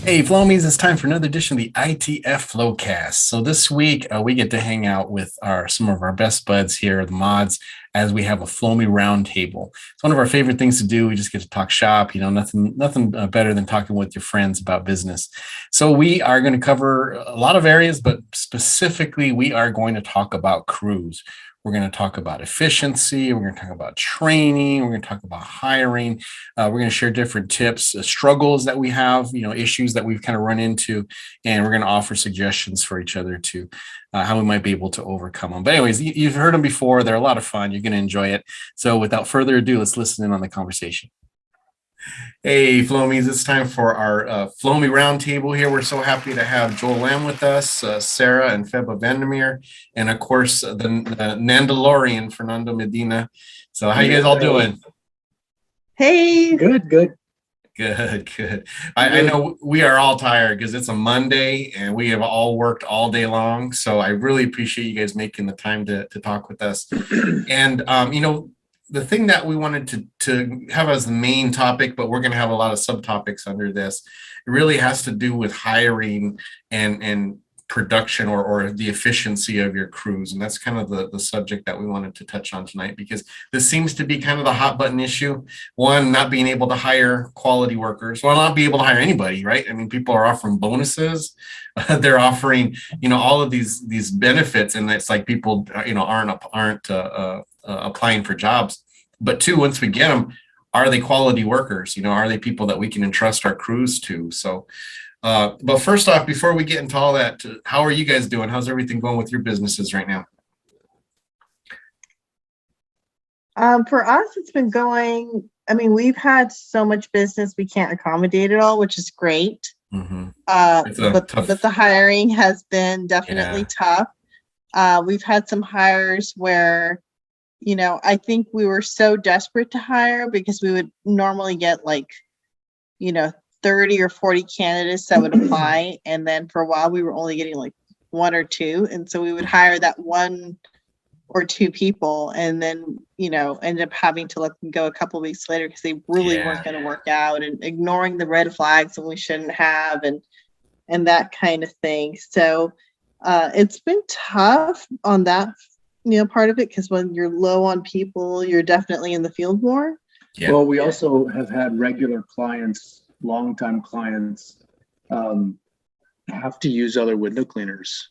Hey, Flowmies, it's time for another edition of the ITF Flowcast. So this week we get to hang out with some of our best buds here, the mods, as we have a Flowmie Roundtable. It's one of our favorite things to do. We just get to talk shop. Nothing better than talking with your friends about business. So we are going to cover a lot of areas, but specifically we are going to talk about crews. We're going to talk about efficiency. We're going to talk about training. We're going to talk about hiring. We're going to share different tips, struggles that we have, issues that we've kind of run into, and we're going to offer suggestions for each other to how we might be able to overcome them. But anyways, you've heard them before. They're a lot of fun. You're going to enjoy it. So without further ado, let's listen in on the conversation. Hey, Flowmies, it's time for our Flowmie Roundtable here. We're so happy to have Joel Lamb with us, Sarah and Phebe Vandermeer, and of course, the Nandalorian, Fernando Medina. So how you guys all doing? Hey, Good, good. Good. I know we are all tired because it's a Monday and we have all worked all day long. So I really appreciate you guys making the time to talk with us. And, the thing that we wanted to have as the main topic, but we're going to have a lot of subtopics under this, it really has to do with hiring and production or the efficiency of your crews. And that's kind of the subject that we wanted to touch on tonight, because this seems to be kind of the hot button issue. One, not being able to hire quality workers. Well, not be able to hire anybody, right? I mean, people are offering bonuses. They're offering, all of these benefits. And it's like people, aren't applying for jobs. But two, once we get them, are they quality workers? Are they people that we can entrust our crews to? So, but first off, before we get into all that, how are you guys doing? How's everything going with your businesses right now? for us, it's been going. I mean, we've had so much business we can't accommodate it all, which is great. Mm-hmm. But the hiring has been definitely tough. We've had some hires where, I think we were so desperate to hire because we would normally get 30 or 40 candidates that would apply. And then for a while we were only getting like one or two. And so we would hire that one or two people and then, end up having to let them go a couple of weeks later because they really weren't going to work out, and ignoring the red flags when we shouldn't have, and that kind of thing. So it's been tough on that, part of it, because when you're low on people, you're definitely in the field more. Yeah. Well, we also have had regular clients, longtime clients, have to use other window cleaners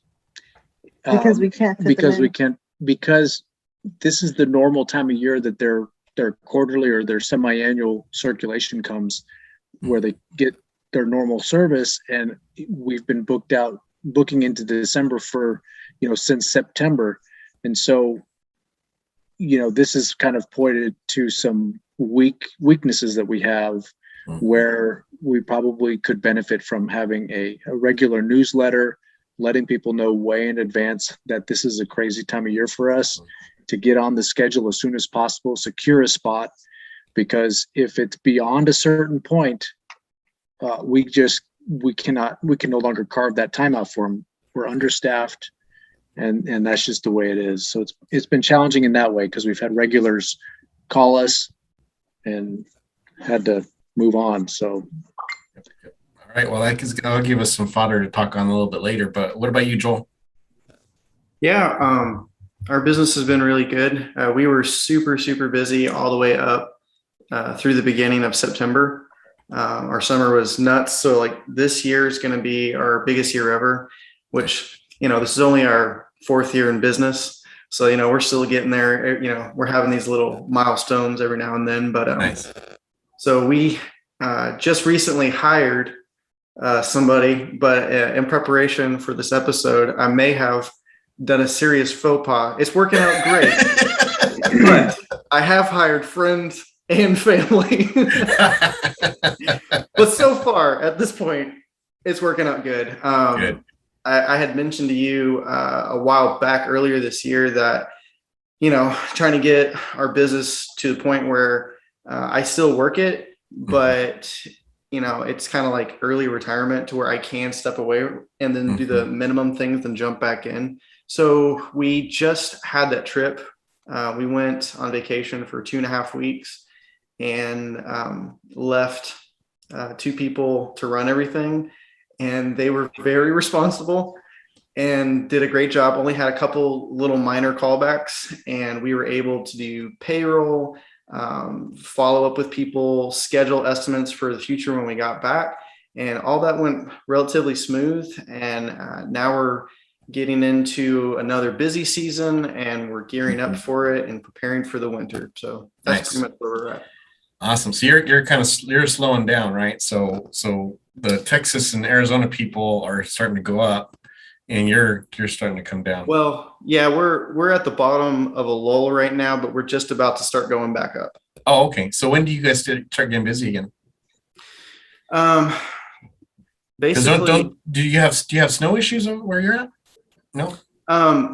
because we can't. Because this is the normal time of year that their quarterly or their semi-annual circulation comes, where they get their normal service, and we've been booking into December for since September. And so, this has kind of pointed to some weaknesses that we have, where we probably could benefit from having a regular newsletter, letting people know way in advance that this is a crazy time of year for us, to get on the schedule as soon as possible, secure a spot, because if it's beyond a certain point, we can no longer carve that time out for them. We're understaffed. And that's just the way it is. So it's been challenging in that way, because we've had regulars call us and had to move on. So, all right. Well, that'll give us some fodder to talk on a little bit later. But what about you, Joel? Yeah, our business has been really good. We were super, super busy all the way up through the beginning of September. Our summer was nuts. So like this year is going to be our biggest year ever, which, this is only our 4th year in business. So, we're still getting there. We're having these little milestones every now and then. But nice. So we just recently hired somebody, but in preparation for this episode, I may have done a serious faux pas. It's working out great. But I have hired friends and family. But so far, at this point, it's working out good. Good. I had mentioned to you a while back earlier this year that, trying to get our business to the point where I still work it, but, it's kind of like early retirement, to where I can step away and then do the minimum things, then jump back in. So we just had that trip. We went on vacation for 2.5 weeks and left 2 people to run everything. and they were very responsible and did a great job. Only had a couple little minor callbacks, and we were able to do payroll, follow up with people, schedule estimates for the future when we got back, and all that went relatively smooth. And now we're getting into another busy season, and we're gearing up for it and preparing for the winter. So that's pretty much where we're at. Awesome. So you're slowing down, right? So the Texas and Arizona people are starting to go up, and you're starting to come down. Well, yeah, we're at the bottom of a lull right now, but we're just about to start going back up. Oh, okay. So when do you guys start getting busy again? Basically, do you have snow issues where you're at? No.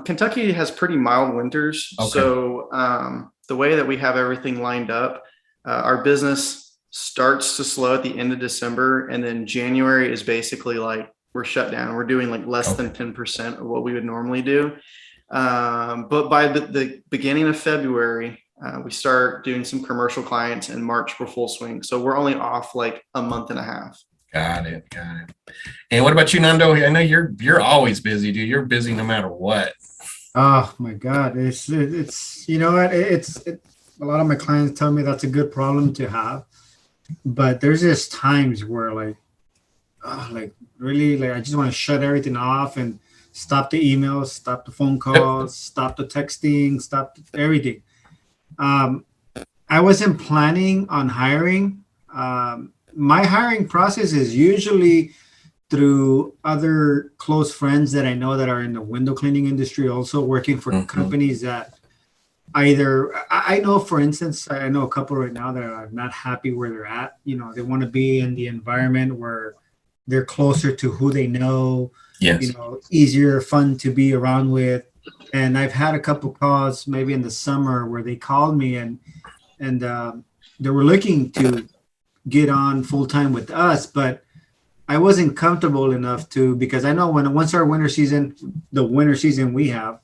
Kentucky has pretty mild winters. Okay. So the way that we have everything lined up, our business starts to slow at the end of December, and then January is basically like we're shut down. We're doing like less than 10% of what we would normally do. But by the beginning of February, we start doing some commercial clients, and March we're full swing. So we're only off like a month and a half. Got it. And what about you, Nando? I know you're always busy, dude. You're busy no matter what. Oh my God. It's you know what? It's a lot of my clients tell me that's a good problem to have, but there's just times where like really, like I just want to shut everything off and stop the emails, stop the phone calls, stop the texting, stop everything. I wasn't planning on hiring. My hiring process is usually through other close friends that I know that are in the window cleaning industry, also working for companies that either I know, for instance, I know a couple right now that are not happy where they're at. You know, they want to be in the environment where they're closer to who they know. Yes. You know, easier, fun to be around with. And I've had a couple calls maybe in the summer where they called me and they were looking to get on full time with us, but I wasn't comfortable enough to, because I know once our winter season we have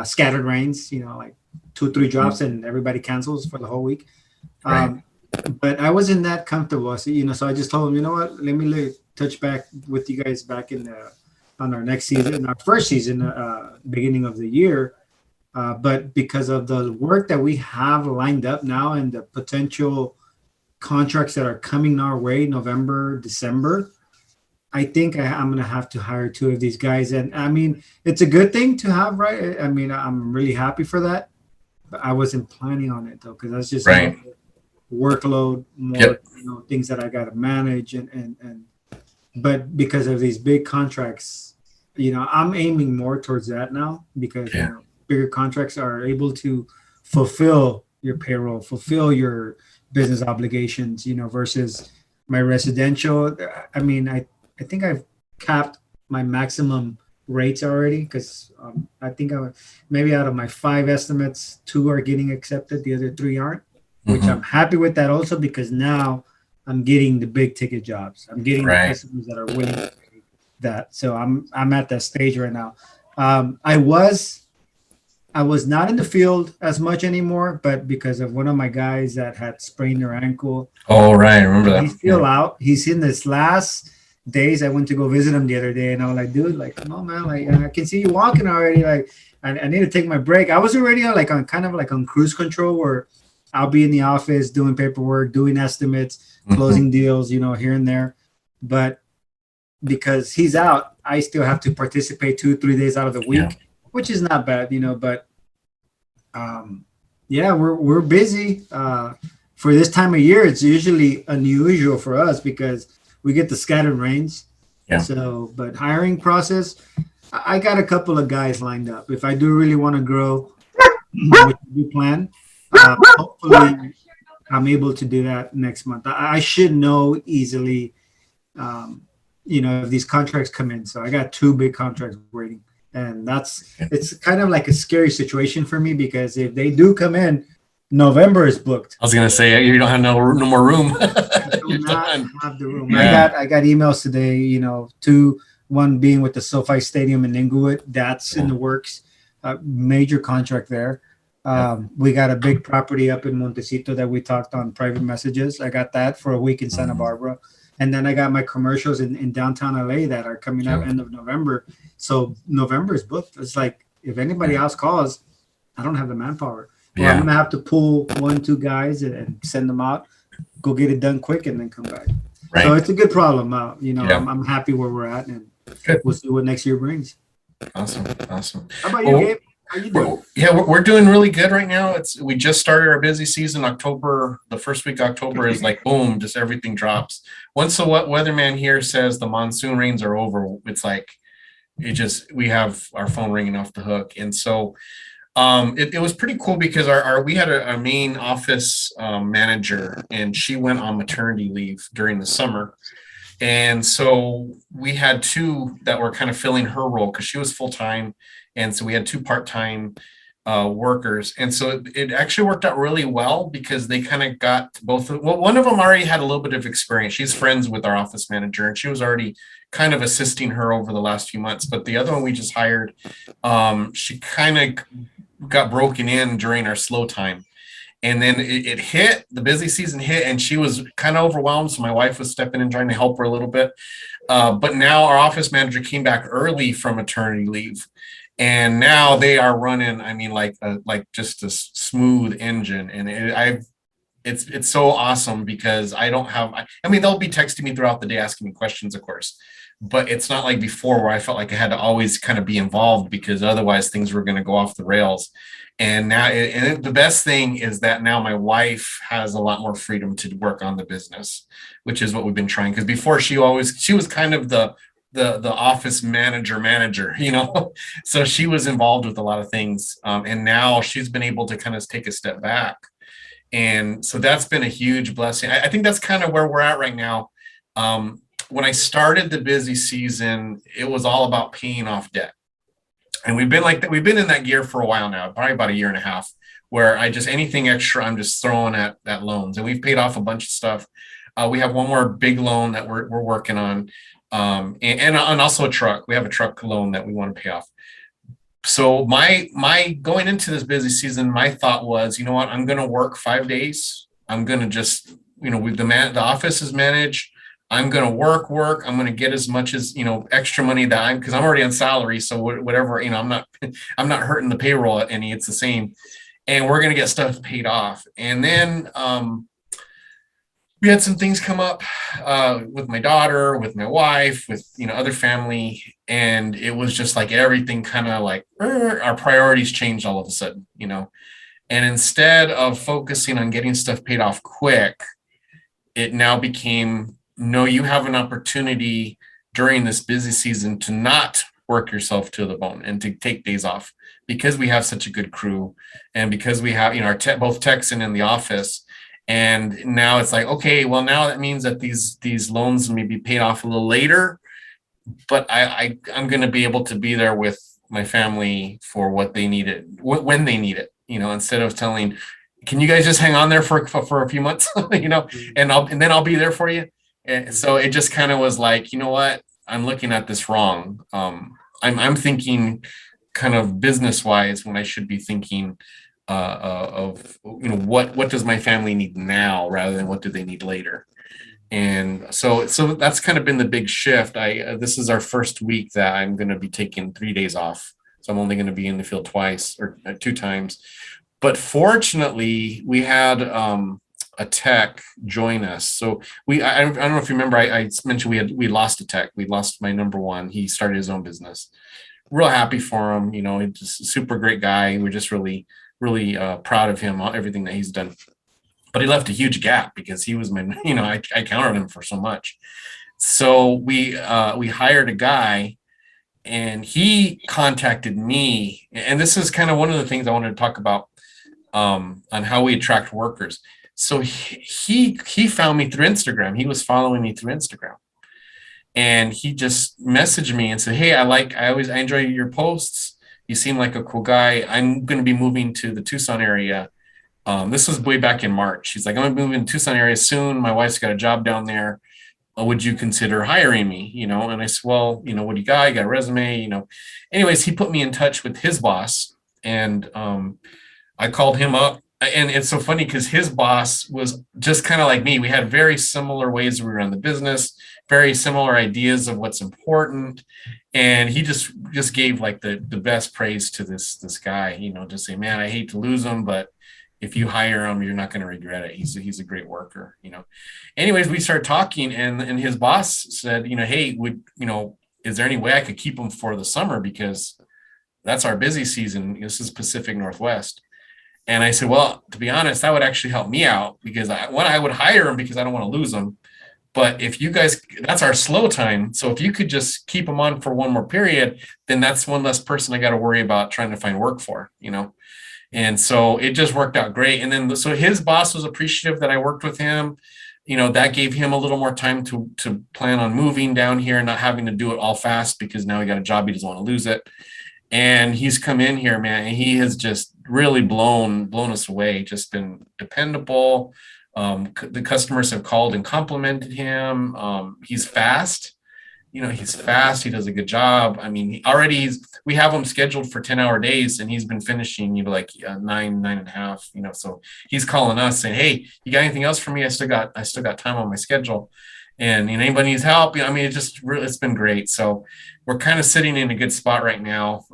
scattered rains, you know, like 2 or 3 drops and everybody cancels for the whole week. Right. But I wasn't that comfortable. So, you know, so I just told them, you know what, let me touch back with you guys back in on our next season, our first season, beginning of the year. But because of the work that we have lined up now and the potential contracts that are coming our way, November, December, I think I'm going to have to hire 2 of these guys. And I mean, it's a good thing to have, right? I mean, I'm really happy for that, but I wasn't planning on it though, because that's just right. Workload, more, you know, things that I got to manage but because of these big contracts, you know, I'm aiming more towards that now because you know, bigger contracts are able to fulfill your payroll, fulfill your business obligations, you know, versus my residential. I mean, I think I've capped my maximum rates already because I think maybe out of my 5 estimates, 2 are getting accepted, the other 3 aren't, which I'm happy with that also because now I'm getting the big ticket jobs. I'm getting the customers that are willing to pay that. So I'm at that stage right now. I was not in the field as much anymore, but because of one of my guys that had sprained their ankle. Oh, right. I remember that. He's still out. He's in this last days. I went to go visit him the other day and I was like, dude, like, come on, man. Like, I can see you walking already. Like, I need to take my break. I was already on cruise control where I'll be in the office doing paperwork, doing estimates, closing deals, you know, here and there. But because he's out, I still have to participate 2 or 3 days out of the week, which is not bad, you know, but we're busy. For this time of year, it's usually unusual for us because we get the scattered rains. Yeah. So, but hiring process, I got a couple of guys lined up. If I do really want to grow, which we plan, hopefully I'm able to do that next month. I should know easily, you know, if these contracts come in. So I got 2 big contracts waiting. And it's kind of like a scary situation for me because if they do come in, November is booked. I was going to say, you don't have no more room. I do not have the room. Yeah. I got emails today, you know, 1 being with the SoFi Stadium in Inglewood. That's in the works. Major contract there. We got a big property up in Montecito that we talked on private messages. I got that for a week in Santa Barbara. And then I got my commercials in downtown LA that are coming out end of November. So November is booked. It's like, if anybody else calls, I don't have the manpower. Well, I'm gonna have to pull 1-2 guys and send them out, go get it done quick, and then come back. Right. So it's a good problem. I'm happy where we're at, and we'll see what next year brings. Awesome. How about you, Gabe? How you doing? We're doing really good right now. We just started our busy season. October, the first week of October is like boom, just everything drops. Once the weatherman here says the monsoon rains are over, it's like we have our phone ringing off the hook. And so it was pretty cool because we had a main office manager, and she went on maternity leave during the summer. And so we had 2 that were kind of filling her role because she was full-time. And so we had 2 part-time workers. And so it actually worked out really well because they kind of got both. One of them already had a little bit of experience. She's friends with our office manager, and she was already kind of assisting her over the last few months. But the other one we just hired, she kind of got broken in during our slow time. And then it hit, the busy season hit, and she was kind of overwhelmed. So my wife was stepping in, trying to help her a little bit. But now our office manager came back early from maternity leave. And now they are running, I mean, like just a smooth engine. And it's so awesome because they'll be texting me throughout the day, asking me questions, of course. But it's not like before where I felt like I had to always kind of be involved because otherwise things were going to go off the rails. And now the best thing is that now my wife has a lot more freedom to work on the business, which is what we've been trying. Because before she was kind of the office manager, so she was involved with a lot of things. And now she's been able to kind of take a step back. And so that's been a huge blessing. I think that's kind of where we're at right now. When I started the busy season, it was all about paying off debt. And we've been in that gear for a while now, probably about a year and a half, where anything extra, I'm just throwing at loans. And we've paid off a bunch of stuff. We have one more big loan that we're working on. And also a truck. We have a truck loan that we want to pay off. So my going into this busy season, my thought was, you know what, I'm going to work 5 days. I'm going to just, the office is managed. I'm going to work. I'm going to get as much as, extra money because I'm already on salary. So whatever, I'm not hurting the payroll any, it's the same. And we're going to get stuff paid off. And then, we had some things come up with my daughter, with my wife, with other family, and it was just like everything kind of like our priorities changed all of a sudden, And instead of focusing on getting stuff paid off quick, it now became, no, you have an opportunity during this busy season to not work yourself to the bone and to take days off because we have such a good crew and because we have our both techs in the office. And now it's like, okay, well, now that means that these loans may be paid off a little later, but I'm going to be able to be there with my family for what they need it, when they need it, instead of telling, can you guys just hang on there for a few months, and then I'll be there for you. And so it just kind of was like, you know what, I'm looking at this wrong. I'm thinking kind of business wise when I should be thinking of what does my family need now rather than what do they need later. And so that's kind of been the big shift. This is our first week that I'm going to be taking 3 days off, so I'm only going to be in the field twice or 2 times. But fortunately we had a tech join us. So I don't know if you remember, I mentioned we lost a tech. We lost my number one. He started his own business. Real happy for him, just a super great guy. We're just really proud of him, everything that he's done. But he left a huge gap because he was my, I counted him for so much. So we hired a guy, and he contacted me. And this is kind of one of the things I wanted to talk about on how we attract workers. So he found me through Instagram. He was following me through Instagram. And he just messaged me and said, hey, I enjoy your posts. You seem like a cool guy. I'm going to be moving to the Tucson area. This was way back in March. He's like, I'm going to move in Tucson area soon. My wife's got a job down there. Would you consider hiring me? And I said, well, what do you got? You got a resume, Anyways, he put me in touch with his boss, and I called him up and it's so funny because his boss was just kind of like me. We had very similar ways we run the business, very similar ideas of what's important. And he just gave like the best praise to this guy, just say, man, I hate to lose him, but if you hire him, you're not going to regret it. He's a great worker, Anyways, we started talking, and his boss said, hey, is there any way I could keep him for the summer, because that's our busy season. This is Pacific Northwest. And I said, well, to be honest, that would actually help me out, because I would hire him because I don't want to lose him. But if you guys, that's our slow time. So if you could just keep him on for one more period, then that's one less person I got to worry about trying to find work for, And so it just worked out great. And then, so his boss was appreciative that I worked with him. That gave him a little more time to plan on moving down here and not having to do it all fast, because now he got a job. He doesn't want to lose it. And he's come in here, man, and he has just really blown us away, just been dependable. The customers have called and complimented him. He's fast. He's fast. He does a good job. I mean, we have him scheduled for 10-hour days, and he's been finishing, like 9.5, so he's calling us saying, hey, you got anything else for me? I still got time on my schedule. And anybody needs help, it's been great. So we're kind of sitting in a good spot right now.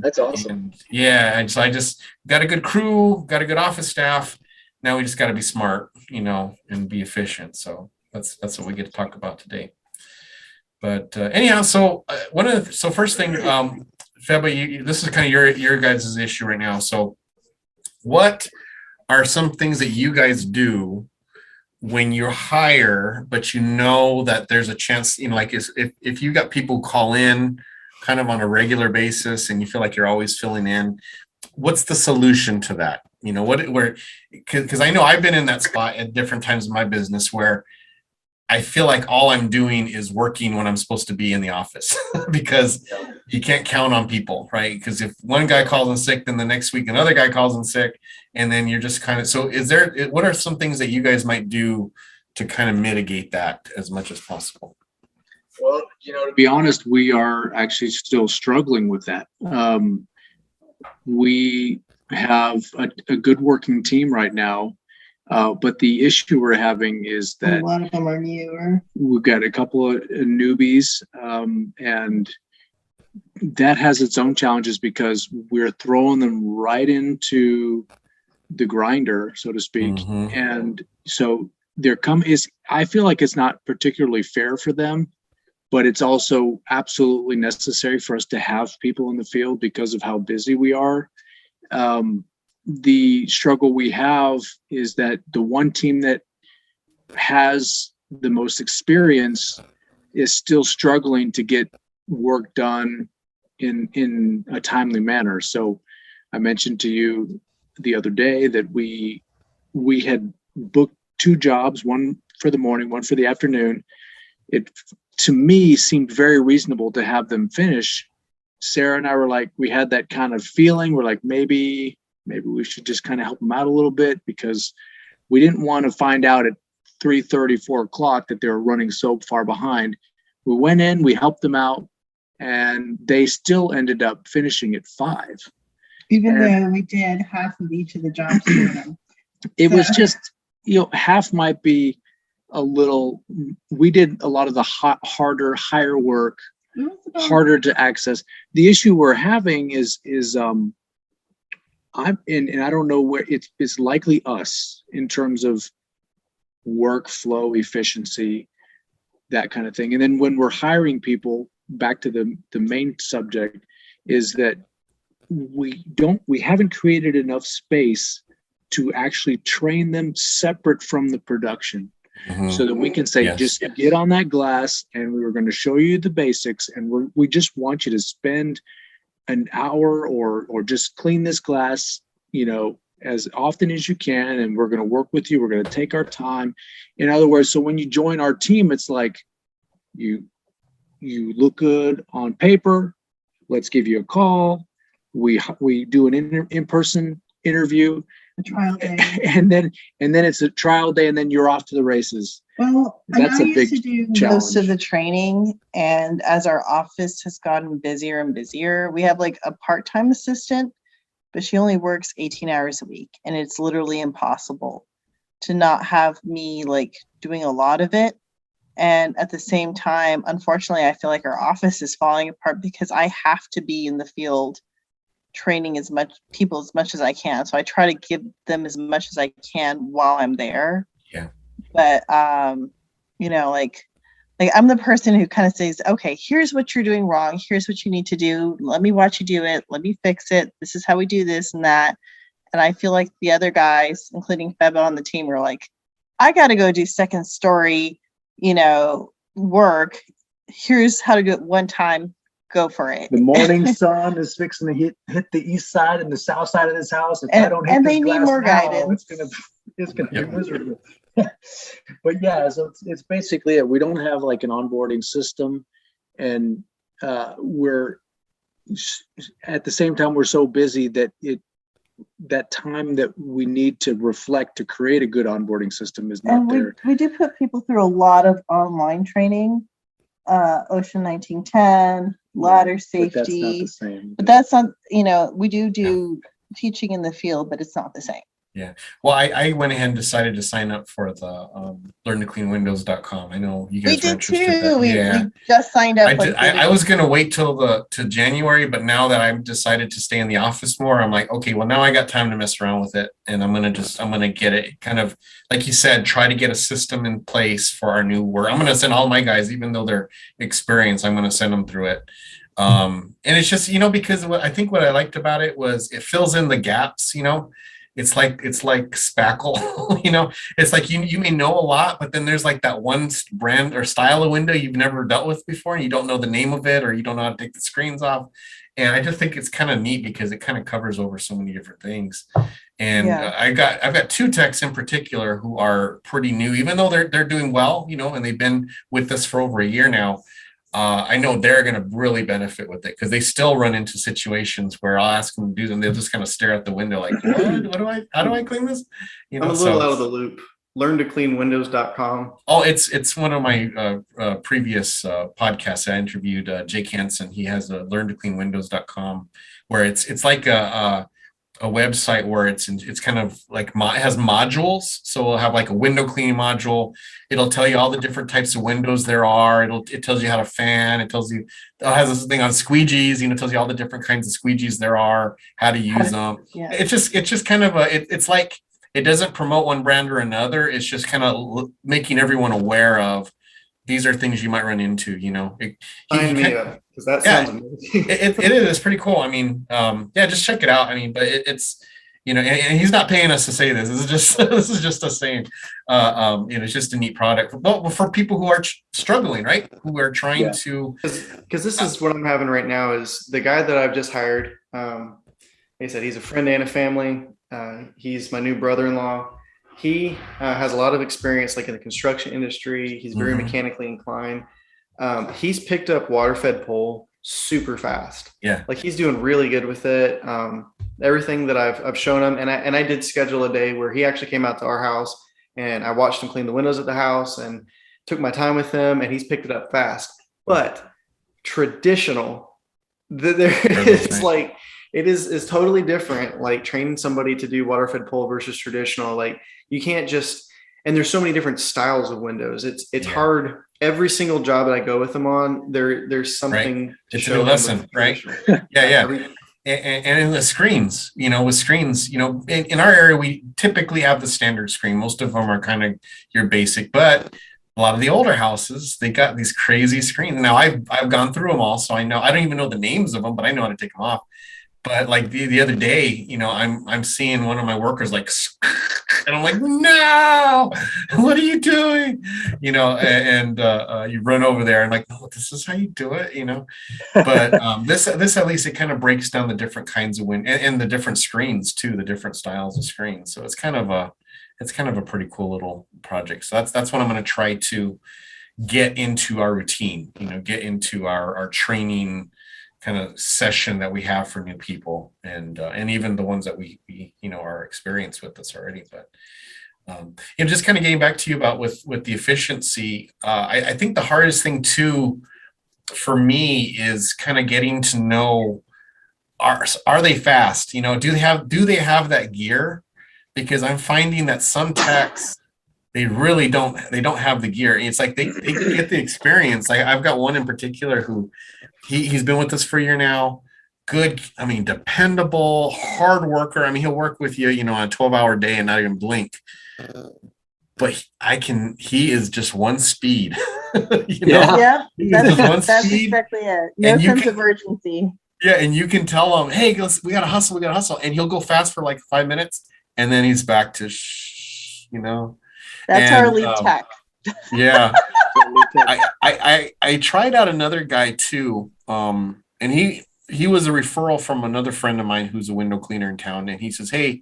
That's awesome. And so I just got a good crew, got a good office staff. Now we just got to be smart, and be efficient. So that's what we get to talk about today. But anyhow, so first thing, Phebe, this is kind of your guys' issue right now. So what are some things that you guys do when you hire, but that there's a chance, like if you got people call in kind of on a regular basis and you feel like you're always filling in, what's the solution to that? Because I know I've been in that spot at different times in my business where I feel like all I'm doing is working when I'm supposed to be in the office because you can't count on people, right? Because if one guy calls in sick, then the next week another guy calls in sick, and then you're just kind of, so what are some things that you guys might do to kind of mitigate that as much as possible? Well, to be honest, we are actually still struggling with that. We have a good working team right now. But the issue we're having is that a lot of them are newer. We've got a couple of newbies, and that has its own challenges because we're throwing them right into the grinder, so to speak. Mm-hmm. And so I feel like it's not particularly fair for them, but it's also absolutely necessary for us to have people in the field because of how busy we are. The struggle we have is that the one team that has the most experience is still struggling to get work done in a timely manner. So I mentioned to you the other day that we had booked 2 jobs, one for the morning, one for the afternoon. It, to me, seemed very reasonable to have them finish. Sarah and I were like, we had that kind of feeling. We're like, maybe we should just kind of help them out a little bit because we didn't want to find out at 3:30, 4 o'clock that they were running so far behind. We went in, we helped them out, and they still ended up finishing at 5. Even though we did half of each of the jobs for them. It was just, half might be a little, we did a lot of the harder, higher work, harder to access. The issue we're having is I don't know where it's likely us in terms of workflow efficiency, that kind of thing. And then when we're hiring people, back to the main subject, is that we haven't created enough space to actually train them separate from the production. Mm-hmm. So that we can say, just get on that glass and we were going to show you the basics, and we just want you to spend an hour or just clean this glass, as often as you can, and we're going to work with you. We're going to take our time. In other words, so when you join our team, it's like you look good on paper. Let's give you a call. We do an in-person interview, a trial day, and then it's a trial day, and then you're off to the races. Well, that's a big challenge. Most of the training, and as our office has gotten busier and busier, we have like a part-time assistant but she only works 18 hours a week, and it's literally impossible to not have me like doing a lot of it. And at the same time, unfortunately, I feel like our office is falling apart because I have to be in the field training as much as I can. So I try to give them as much as I can while I'm there. Yeah. But you know, like I'm the person who kind of says, okay, here's what you're doing wrong. Here's what you need to do. Let me watch you do it. Let me fix it. This is how we do this and that. And I feel like the other guys, including Phebe on the team, are like, I got to go do second story, you know, work. Here's how to do it one time. Go for it. The morning sun is fixing to hit the east side and the south side of this house. If I don't hit and this they need glass more now, guidance. it's gonna be miserable. But yeah, so it's basically it. We don't have like an onboarding system, and we're at the same time we're so busy that time that we need to reflect to create a good onboarding system is not And there. we do put people through a lot of online training, Ocean 1910, ladder But that's not safety. the same. But that's not, you know, we do teaching in the field, but it's not the same. Yeah. Well, I went ahead and decided to sign up for the learntocleanwindows.com. I know you guys We were did interested. too. We just signed up. I was going to wait till to January, but now that I've decided to stay in the office more, I'm like, okay, well now I got time to mess around with it, and I'm going to get it kind of like you said, try to get a system in place for our new work. I'm going to send all my guys, even though they're experienced, I'm going to send them through it. And it's just, you know, because what I liked about it was it fills in the gaps, you know. It's like spackle, you know. It's like you may know a lot, but then there's like that one brand or style of window you've never dealt with before, and you don't know the name of it, or you don't know how to take the screens off. And I just think it's kind of neat because it kind of covers over so many different things. And I've got two techs in particular who are pretty new, even though they're doing well, you know, and they've been with us for over a year now. I know they're going to really benefit with it because they still run into situations where I'll ask them to do them. They'll just kind of stare out the window like, how do I clean this? You know, I'm a little out of the loop. LearnToCleanWindows.com. Oh, it's one of my previous podcasts. I interviewed Jake Hansen. He has a LearnToCleanWindows.com where it's like a website where it's kind of like it has modules. So we'll have like a window cleaning module. It'll tell you all the different types of windows there are. It tells you how to fan. It has this thing on squeegees. You know, it tells you all the different kinds of squeegees there are, how to use them. Yeah. It's just kind of it's like it doesn't promote one brand or another. It's just kind of making everyone aware of these are things you might run into, you know. Sign me up, because that sounds amazing. It is. It's pretty cool. I mean, just check it out. I mean, but it's, you know, and he's not paying us to say this. This is just us saying, you know, it's just a neat product. But for people who are struggling, right, who are trying to, because this is what I'm having right now. Is the guy that I've just hired? He said he's a friend and a family. He's my new brother-in-law. He has a lot of experience, like in the construction industry. He's very mechanically inclined. He's picked up water-fed pole super fast. Yeah, like he's doing really good with it. Everything that I've shown him, and I did schedule a day where he actually came out to our house, and I watched him clean the windows at the house, and took my time with him, and he's picked it up fast. But traditional, it's like it is totally different. Like training somebody to do water-fed pole versus traditional, like you can't just. And there's so many different styles of windows. It's hard. Every single job that I go with them on, there's something to it's show a lesson, right? Yeah. And in the screens, you know, with screens, you know, in our area, we typically have the standard screen. Most of them are kind of your basic, but a lot of the older houses, they got these crazy screens. Now I've gone through them all, so I know. I don't even know the names of them, but I know how to take them off. But like the other day, you know, I'm seeing one of my workers like, and I'm like, no, what are you doing? You know, and you run over there and like, no, this is how you do it, you know. But this at least it kind of breaks down the different kinds of and the different screens too, the different styles of screens. So it's kind of a pretty cool little project. So that's what I'm going to try to get into our routine, you know, get into our training kind of session that we have for new people, and even the ones that we you know are experienced with this already. But you know, just kind of getting back to you about with the efficiency, I think the hardest thing too for me is kind of getting to know are they fast? You know, do they have that gear? Because I'm finding that some techs, they really don't have the gear. It's like they get the experience. Like I've got one in particular who he's been with us for a year now. Good, I mean, dependable, hard worker. I mean, he'll work with you, you know, on a 12-hour day and not even blink. But he is just one speed. You know? Yeah, that's speed, exactly it. No sense of urgency. Yeah, and you can tell him, hey, we gotta hustle, and he'll go fast for like 5 minutes, and then he's back to you know. That's our lead tech. Yeah. I tried out another guy too. And he was a referral from another friend of mine who's a window cleaner in town. And he says, hey,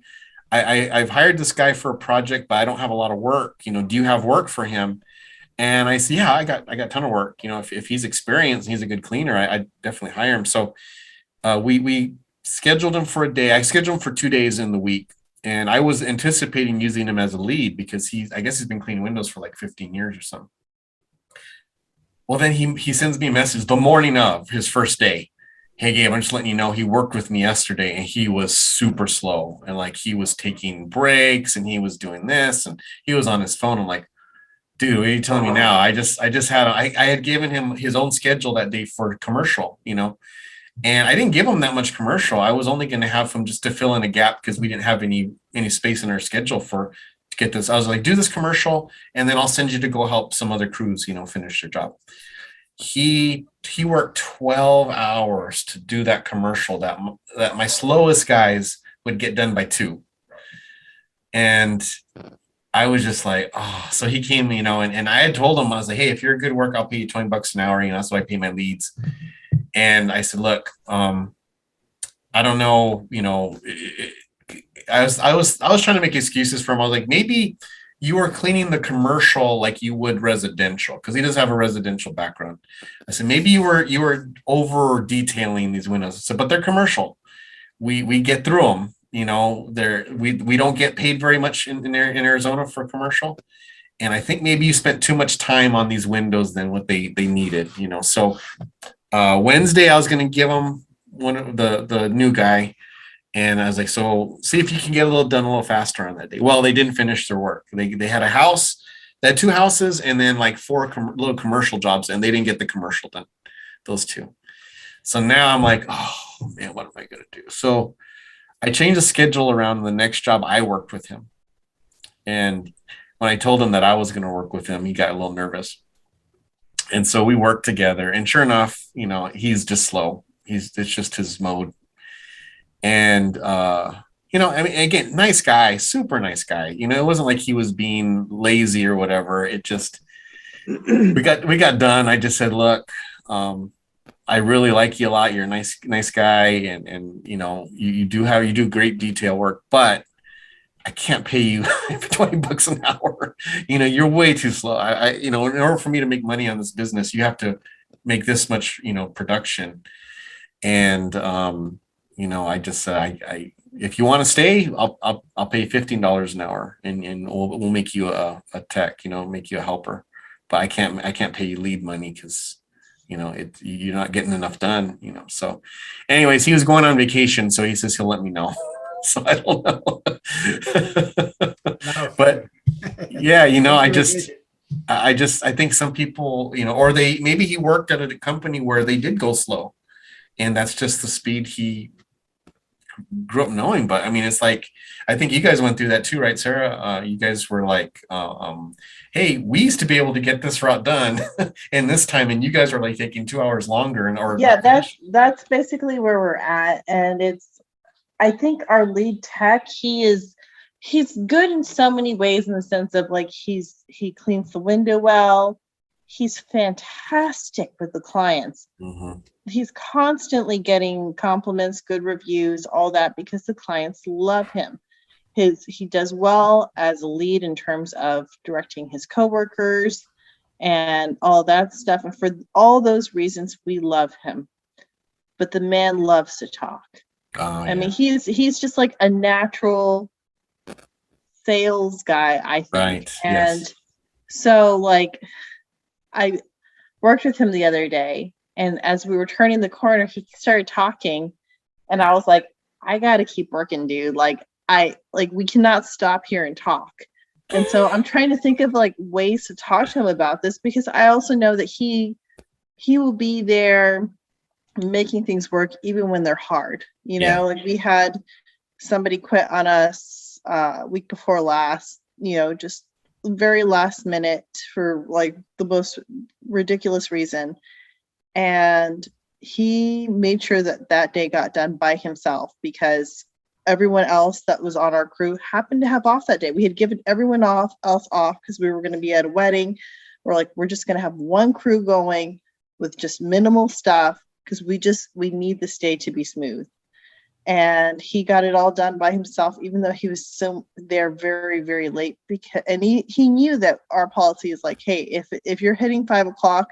I've hired this guy for a project, but I don't have a lot of work. You know, do you have work for him? And I said, yeah, I got a ton of work. You know, if he's experienced and he's a good cleaner, I definitely hire him. So we scheduled him for a day. I scheduled him for 2 days in the week. And I was anticipating using him as a lead because I guess he's been cleaning windows for like 15 years or something. Well, then he sends me a message the morning of his first day. Hey, Gabe, I'm just letting you know he worked with me yesterday and he was super slow. And like he was taking breaks and he was doing this and he was on his phone. I'm like, dude, what are you telling me now? I had given him his own schedule that day for commercial, you know. And I didn't give him that much commercial. I was only going to have him just to fill in a gap because we didn't have any space in our schedule to get this. I was like, do this commercial, and then I'll send you to go help some other crews, you know, finish their job. He worked 12 hours to do that commercial that my slowest guys would get done by 2. And I was just like, oh, so he came, you know, and I had told him, I was like, hey, if you're a good work, I'll pay you $20 an hour. You know, that's what I pay my leads. And I said, look, I don't know, you know, I was trying to make excuses for him. I was like, maybe you are cleaning the commercial like you would residential, because he does have a residential background. I said, maybe you were over detailing these windows. I said, but they're commercial. We get through them, you know, we don't get paid very much in Arizona for commercial. And I think maybe you spent too much time on these windows than what they needed, you know. So Wednesday, I was going to give them one of the new guy. And I was like, so see if you can get a little done a little faster on that day. Well, they didn't finish their work. They had a house, they had 2 houses and then like 4 little commercial jobs, and they didn't get the commercial done, those 2. So now I'm like, oh man, what am I going to do? So I changed the schedule around the next job. I worked with him. And when I told him that I was going to work with him, he got a little nervous. And so we worked together, and sure enough, you know, he's just slow. It's just his mode. And, you know, I mean, again, nice guy, super nice guy. You know, it wasn't like he was being lazy or whatever. It just, we got done. I just said, look, I really like you a lot. You're a nice guy. And, you know, you do great detail work, but I can't pay you $20 an hour. You know, you're way too slow. I, you know, in order for me to make money on this business, you have to make this much, you know, production. And, you know, I just said, if you want to stay, I'll pay $15 an hour, and we'll make you a tech, you know, make you a helper. But I can't pay you lead money because, you know, you're not getting enough done, you know. So, anyways, he was going on vacation, so he says he'll let me know. So I don't know. But yeah, you know, I think some people, you know, or maybe he worked at a company where they did go slow, and that's just the speed he grew up knowing. But I mean, it's like, I think you guys went through that too, right, Sarah? You guys were like, hey, we used to be able to get this route done in this time, and you guys are like taking 2 hours longer. Yeah, that's basically where we're at. And I think our lead tech, he's good in so many ways, in the sense of like he cleans the window well. He's fantastic with the clients. Mm-hmm. He's constantly getting compliments, good reviews, all that, because the clients love him. He does well as a lead in terms of directing his coworkers and all that stuff. And for all those reasons, we love him. But the man loves to talk. I mean, he's just like a natural sales guy, I think. Right. And so, like, I worked with him the other day, and as we were turning the corner, he started talking, And I was like, I got to keep working, dude. Like, we cannot stop here and talk. And so I'm trying to think of like ways to talk to him about this, because I also know that he will be there making things work even when they're hard. You know, like we had somebody quit on us week before last, you know, just very last minute for like the most ridiculous reason. And he made sure that day got done by himself, because everyone else that was on our crew happened to have off that day. We had given everyone else off because we were going to be at a wedding. We're like, we're just going to have one crew going with just minimal stuff, because we need this day to be smooth. And he got it all done by himself, even though he was so there very, very late, because he knew that our policy is like, hey, if you're hitting 5 o'clock,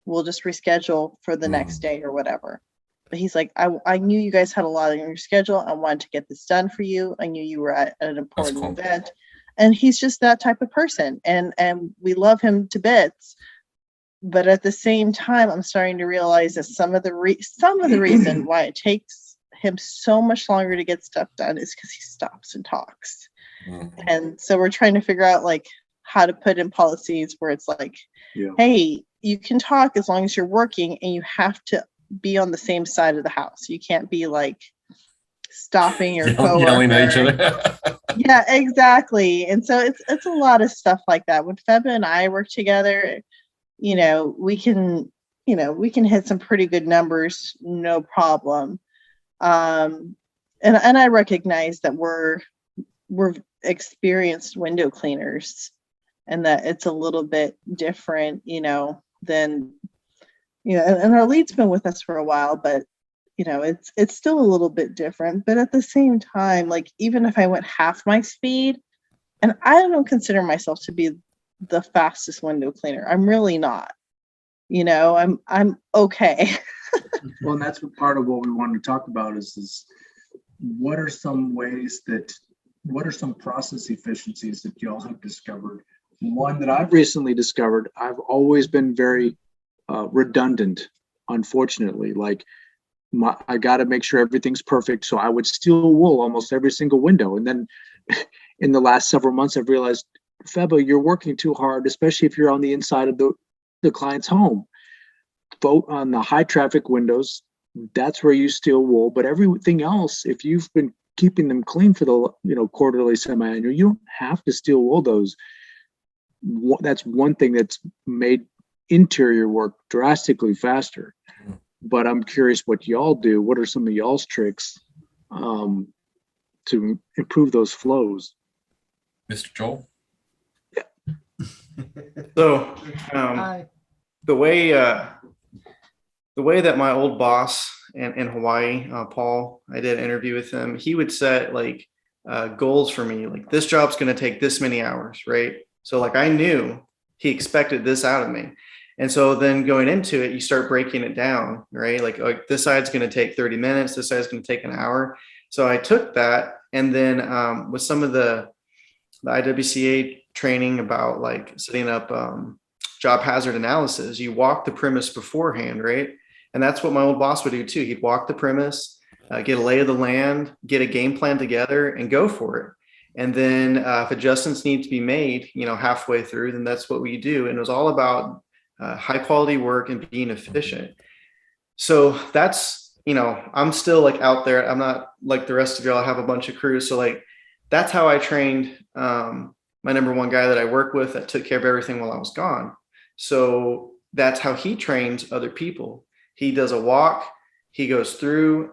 we'll just reschedule for the next day or whatever. But he's like, I knew you guys had a lot on your schedule. I wanted to get this done for you. I knew you were at an important event. And he's just that type of person. And we love him to bits. But at the same time, I'm starting to realize that some of the reason why it takes him so much longer to get stuff done is because he stops and talks. And so we're trying to figure out like how to put in policies where it's like, hey, you can talk as long as you're working, and you have to be on the same side of the house. You can't be like stopping your coworker. Yelling at each other. Yeah, exactly. And so it's a lot of stuff like that. When Phebe and I work together, you know, we can hit some pretty good numbers, no problem. And I recognize that we're experienced window cleaners, and that it's a little bit different, you know, than, you know, and our lead's been with us for a while, but you know, it's still a little bit different. But at the same time, like, even if I went half my speed, and I don't consider myself to be the fastest window cleaner, I'm really not, you know, I'm okay. Well, and that's what part of what we wanted to talk about is what are some process efficiencies that y'all have discovered? One that I've recently discovered, I've always been very redundant, unfortunately. Like, I got to make sure everything's perfect. So I would steal wool almost every single window. And then in the last several months, I've realized, Phebe, you're working too hard, especially if you're on the inside of the client's home. Vote on the high traffic windows. That's where you steal wool. But everything else, if you've been keeping them clean for the quarterly, semi-annual, you don't have to steal wool those. That's one thing that's made interior work drastically faster. But I'm curious what y'all do. What are some of y'all's tricks to improve those flows? Mr. Joel? So the way that my old boss in Hawaii, Paul, I did an interview with him. He would set like goals for me, like this job's going to take this many hours, right? So like I knew he expected this out of me. And so then going into it, you start breaking it down, right? Like this side's going to take 30 minutes. This side's going to take an hour. So I took that. And then with some of the IWCA training about like setting up job hazard analysis, you walk the premise beforehand, right? And that's what my old boss would do too. He'd walk the premise, get a lay of the land, get a game plan together, and go for it. And then if adjustments need to be made, halfway through, then that's what we do. And it was all about high quality work and being efficient. So that's, I'm still like out there. I'm not like the rest of y'all. I have a bunch of crews. So like, that's how I trained my number one guy that I work with that took care of everything while I was gone. So that's how he trains other people. He does a walk, he goes through,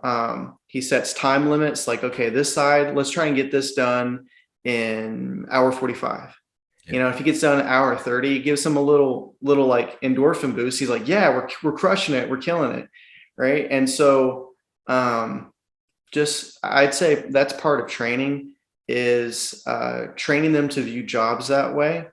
he sets time limits like, okay, this side, let's try and get this done in hour 45. If he gets done in hour 30, it gives him a little like endorphin boost. He's like, yeah, we're crushing it. We're killing it. Right. And so I'd say that's part of training is training them to view jobs that way,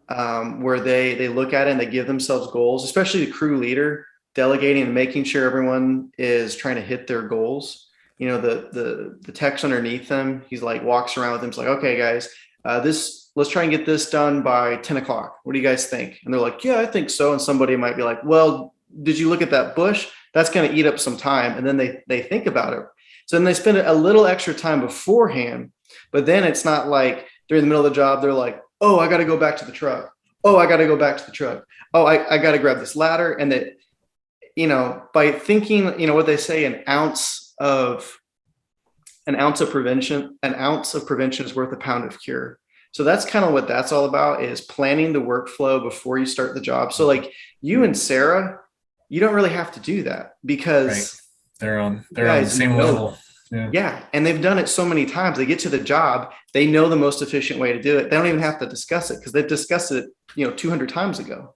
where they look at it and they give themselves goals, especially the crew leader, delegating and making sure everyone is trying to hit their goals. The techs underneath them, he's like walks around with them. He's like, okay, guys, let's try and get this done by 10 o'clock. What do you guys think? And they're like, yeah, I think so. And somebody might be like, well, did you look at that bush? That's going to eat up some time. And then they think about it. So then they spend a little extra time beforehand, but then it's not like during the middle of the job, they're like, oh, I got to go back to the truck. Oh, I got to go back to the truck. Oh, I got to grab this ladder. And that, you know, by thinking, you know, what they say, an ounce of prevention is worth a pound of cure. So that's kind of what that's all about, is planning the workflow before you start the job. So like you and Sarah, you don't really have to do that because they're on the same level. Yeah. And they've done it so many times. They get to the job, they know the most efficient way to do it. They don't even have to discuss it because they've discussed it, you know, 200 times ago.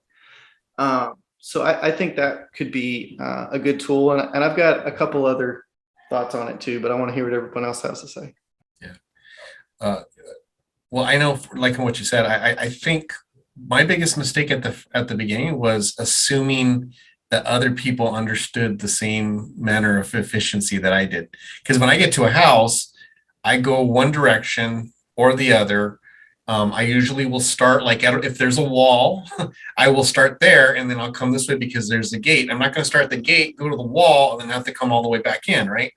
So I think that could be a good tool. And I've got a couple other thoughts on it too, but I want to hear what everyone else has to say. Yeah. Well, I know, like what you said, I think my biggest mistake at the beginning was assuming that other people understood the same manner of efficiency that I did. Because when I get to a house, I go one direction or the other. I usually will start like if there's a wall, I will start there and then I'll come this way because there's a gate. I'm not going to start at the gate, go to the wall, and then have to come all the way back in, right?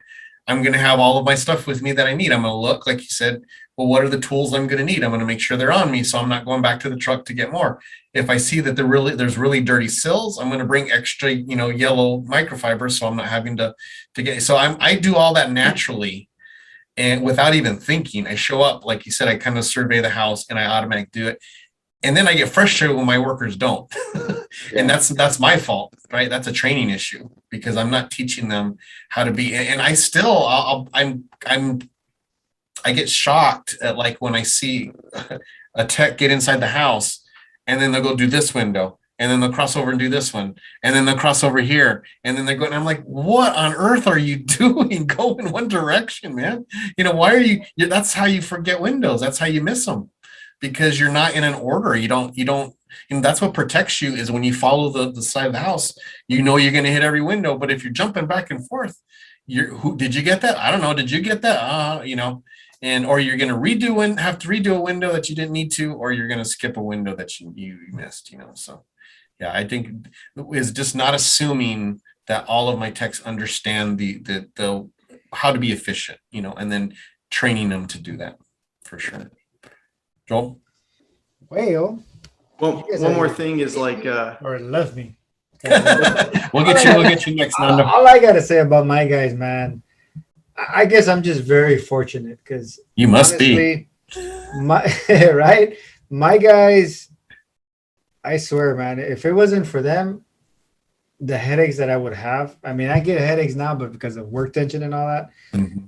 I'm going to have all of my stuff with me that I need. I'm going to look, like you said, well, what are the tools I'm going to need? I'm going to make sure they're on me, so I'm not going back to the truck to get more. If I see that there's really dirty sills, I'm going to bring extra, you know, yellow microfiber, so I'm not having to get. So I do all that naturally, and without even thinking. I show up, like you said, I kind of survey the house, and I automatically do it. And then I get frustrated when my workers don't. And that's my fault, right? That's a training issue because I'm not teaching them how to be. And I still, I get shocked at like when I see a tech get inside the house and then they'll go do this window and then they'll cross over and do this one and then they'll cross over here and then they're going. I'm like, what on earth are you doing? Go in one direction, man. You know, why are you? That's how you forget windows. That's how you miss them. Because you're not in an order. You don't, and that's what protects you is when you follow the side of the house, you know, you're going to hit every window. But if you're jumping back and forth, who did you get that? I don't know. Did you get that? You know, or you're going to have to redo a window that you didn't need to, or you're going to skip a window that you missed, you know? So yeah, I think is just not assuming that all of my techs understand the how to be efficient, you know, and then training them to do that for sure. Joel? Well, one more thing is like or love me. We'll get you next, Nando. All I gotta say about my guys, man, I guess I'm just very fortunate because you must be right. My guys, I swear, man, if it wasn't for them, the headaches that I would have. I mean, I get headaches now, but because of work tension and all that. Mm-hmm.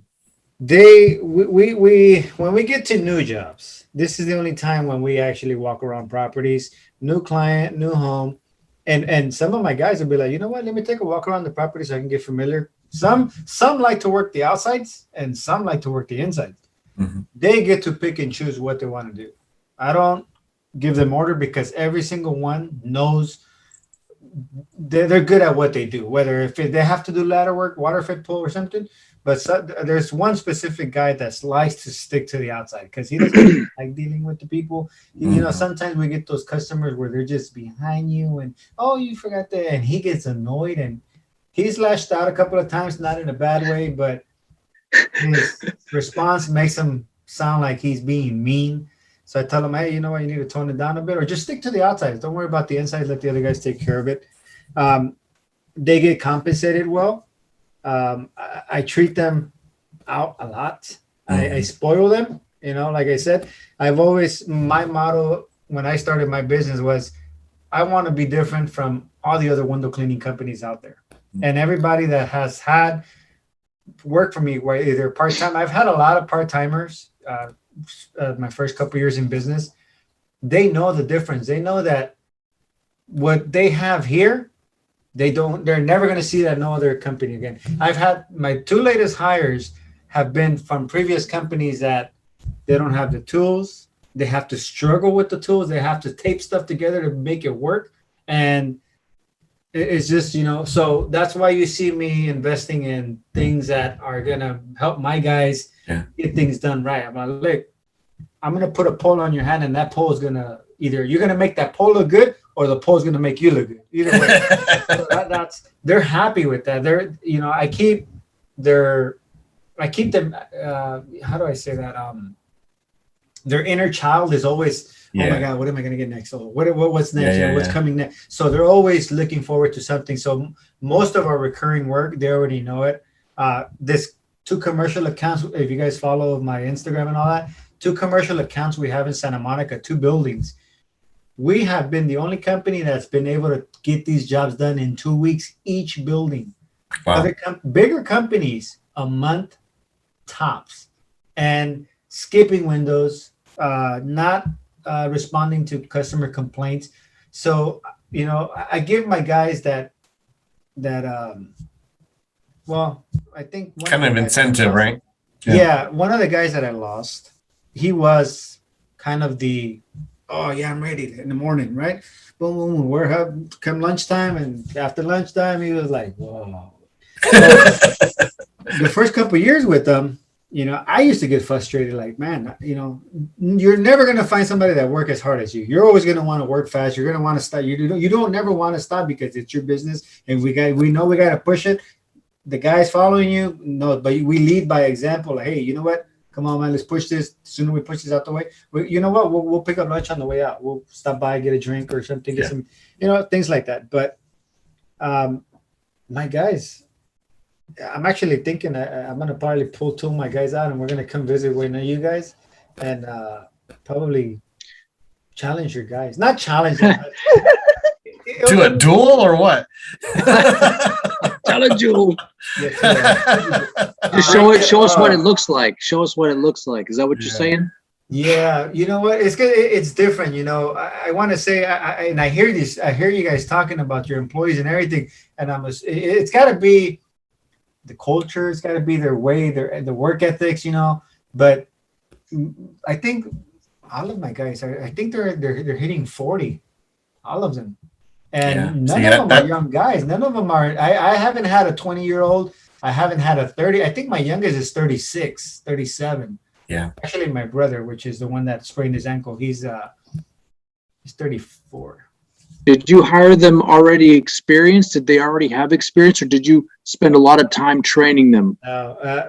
When we get to new jobs, this is the only time when we actually walk around properties, new client, new home. And some of my guys will be like, you know what, let me take a walk around the property so I can get familiar. Some like to work the outsides and some like to work the insides. Mm-hmm. They get to pick and choose what they want to do. I don't give them order because every single one knows they're good at what they do, whether if they have to do ladder work, water fed pull or something. But there's one specific guy that likes to stick to the outside because he doesn't like dealing with the people. Mm-hmm. You know, sometimes we get those customers where they're just behind you and, oh, you forgot that. And he gets annoyed and he's lashed out a couple of times, not in a bad way, but his response makes him sound like he's being mean. So I tell him, hey, you know what, you need to tone it down a bit or just stick to the outsides. Don't worry about the insides. Let the other guys take care of it. They get compensated well. I treat them out a lot. I spoil them, you know, like I said, my motto when I started my business was I want to be different from all the other window cleaning companies out there. And everybody that has had work for me, where either part-time, I've had a lot of part-timers, my first couple years in business, they know the difference. They know that what they have here, they're never going to see that no other company again. I've had my two latest hires have been from previous companies that they don't have the tools. They have to struggle with the tools. They have to tape stuff together to make it work. And it's just, you know, so that's why you see me investing in things that are going to help my guys get things done right. I'm like, look, I'm going to put a pole on your hand and that pole is going to either you're going to make that pole look good or the pole's going to make you look good. Either way. So they're happy with that. They're, you know, I keep their I keep them. How do I say that? Their inner child is always, oh my God, what am I going to get next? Oh, what's next? What's coming next? So they're always looking forward to something. So most of our recurring work, they already know it. This 2 commercial accounts, if you guys follow my Instagram and all that, 2 commercial accounts we have in Santa Monica, 2 buildings. We have been the only company that's been able to get these jobs done in 2 weeks each building. Wow. Other bigger companies, a month tops, and skipping windows, not responding to customer complaints. So, I give my guys that well, I think kind of incentive, right? Yeah, one of the guys that I lost, he was kind of the, oh yeah, I'm ready in the morning, right? Boom, boom, boom. We're come lunchtime, and after lunchtime, he was like, whoa. So, the first couple of years with them, I used to get frustrated, like, man, you're never going to find somebody that work as hard as you. You're always going to want to work fast. You're going to want to stop. You don't never want to stop because it's your business, and we know we got to push it. The guys following you, no, but we lead by example. Like, hey, you know what? Come on, man, let's push this. The sooner we push this out the way, you know what? We'll pick up lunch on the way out. We'll stop by, get a drink or something, get some, things like that. But my guys, I'm actually thinking I'm going to probably pull 2 of my guys out, and we're going to come visit one of you guys and probably challenge your guys. Not challenge them. To a duel or what? Challenge you. Just show us what it looks like. Show us what it looks like. Is that what you're saying? Yeah, you know what? It's good. It's different. I want to say, and I hear this. I hear you guys talking about your employees and everything, and it's got to be the culture. It's got to be their way, the work ethics. But I think all of my guys I think they're hitting 40, all of them. And none of them are young guys. None of them are. I haven't had a 20-year-old. I haven't had a 30. I think my youngest is 36, 37. Yeah. Actually, my brother, which is the one that sprained his ankle, he's 34. Did you hire them already experienced? Did they already have experience, or did you spend a lot of time training them?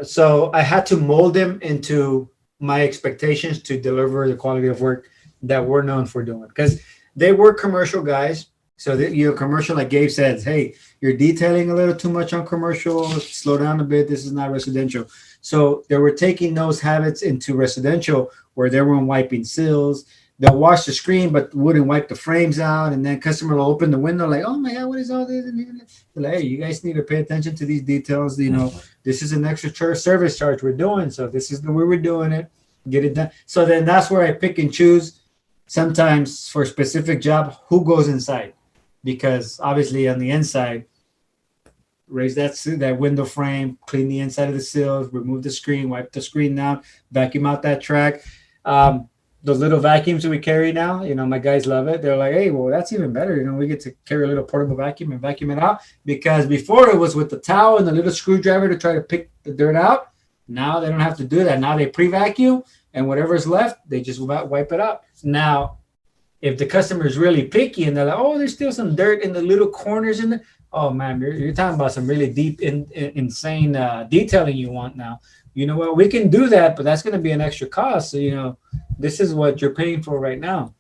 So I had to mold them into my expectations to deliver the quality of work that we're known for doing, because they were commercial guys. So that commercial, like Gabe says, hey, you're detailing a little too much on commercial. Slow down a bit. This is not residential. So they were taking those habits into residential, where they weren't wiping sills. They'll wash the screen, but wouldn't wipe the frames out. And then customer will open the window like, oh my God, what is all this? They're like, hey, you guys need to pay attention to these details. This is an extra service charge we're doing. So this is the way we're doing it. Get it done. So then that's where I pick and choose sometimes for a specific job who goes inside. Because obviously on the inside, raise that window frame, clean the inside of the sills, remove the screen, wipe the screen down, vacuum out that track. Those little vacuums that we carry now, my guys love it. They're like, hey, well, that's even better. We get to carry a little portable vacuum and vacuum it out. Because before it was with the towel and the little screwdriver to try to pick the dirt out. Now they don't have to do that. Now they pre-vacuum, and whatever's left, they just wipe it out. Now, if the customer is really picky and they're like, oh, there's still some dirt in the little corners in there. Oh man, you're talking about some really deep, insane detailing you want now. You know what? We can do that, but that's going to be an extra cost. So, this is what you're paying for right now.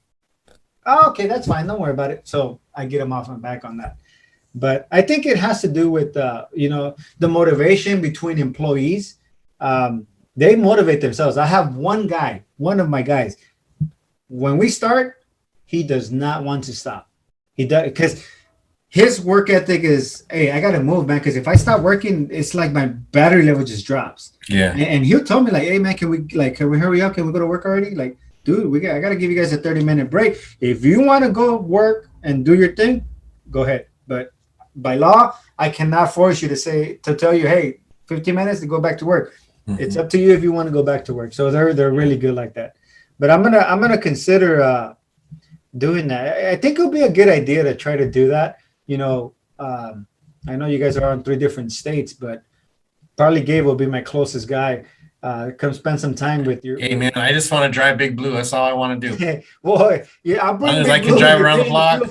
Oh, okay, that's fine. Don't worry about it. So I get them off my back on that. But I think it has to do with, the motivation between employees. They motivate themselves. I have one of my guys. When we start, he does not want to stop. He does, because his work ethic is, hey, I got to move, man. Because if I stop working, it's like my battery level just drops. Yeah. And he'll tell me like, hey, man, can we hurry up? Can we go to work already? Like, dude, I got to give you guys a 30-minute break. If you want to go work and do your thing, go ahead. But by law, I cannot force you to tell you, hey, 15 minutes to go back to work. Mm-hmm. It's up to you if you want to go back to work. So they're really good like that. But I'm gonna consider doing that. I think it'll be a good idea to try to do that. I know you guys are on 3 different states, but probably Gabe will be my closest guy. Come spend some time with you. Hey man, I just want to drive Big Blue. That's all I want to do. Boy, yeah, I'll bring. As long as I can drive around the block.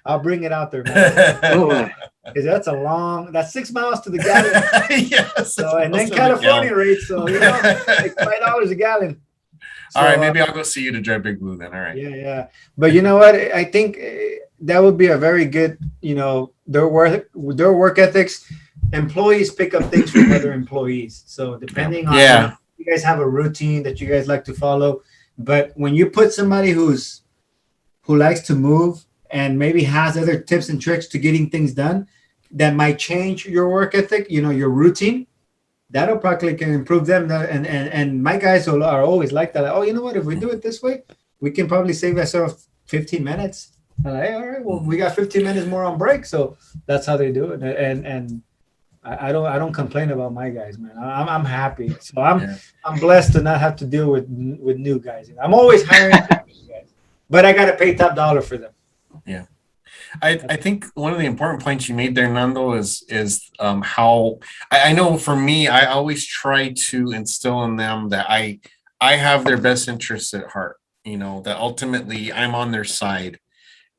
I'll bring it out there, man. because that's 6 miles to the gallon. Yes. So, and then California rates, so like $5 a gallon. So, all right, maybe I'll go see you to drive Big Blue then. All right. Yeah. But you know what? I think that would be a very good, their work ethics. Employees pick up things from other employees. So depending on you guys have a routine that you guys like to follow. But when you put somebody who likes to move and maybe has other tips and tricks to getting things done that might change your work ethic, your routine, that'll probably can improve them. And my guys are always like that. Like, oh, you know what? If we do it this way, we can probably save ourselves 15 minutes. And like, hey, all right, well, we got 15 minutes more on break. So that's how they do it. And I don't complain about my guys, man. I'm happy. So I'm blessed to not have to deal with new guys. I'm always hiring new guys, but I got to pay top dollar for them. Yeah. I think one of the important points you made there, Nando, is how I know for me, I always try to instill in them that I have their best interests at heart, that ultimately I'm on their side,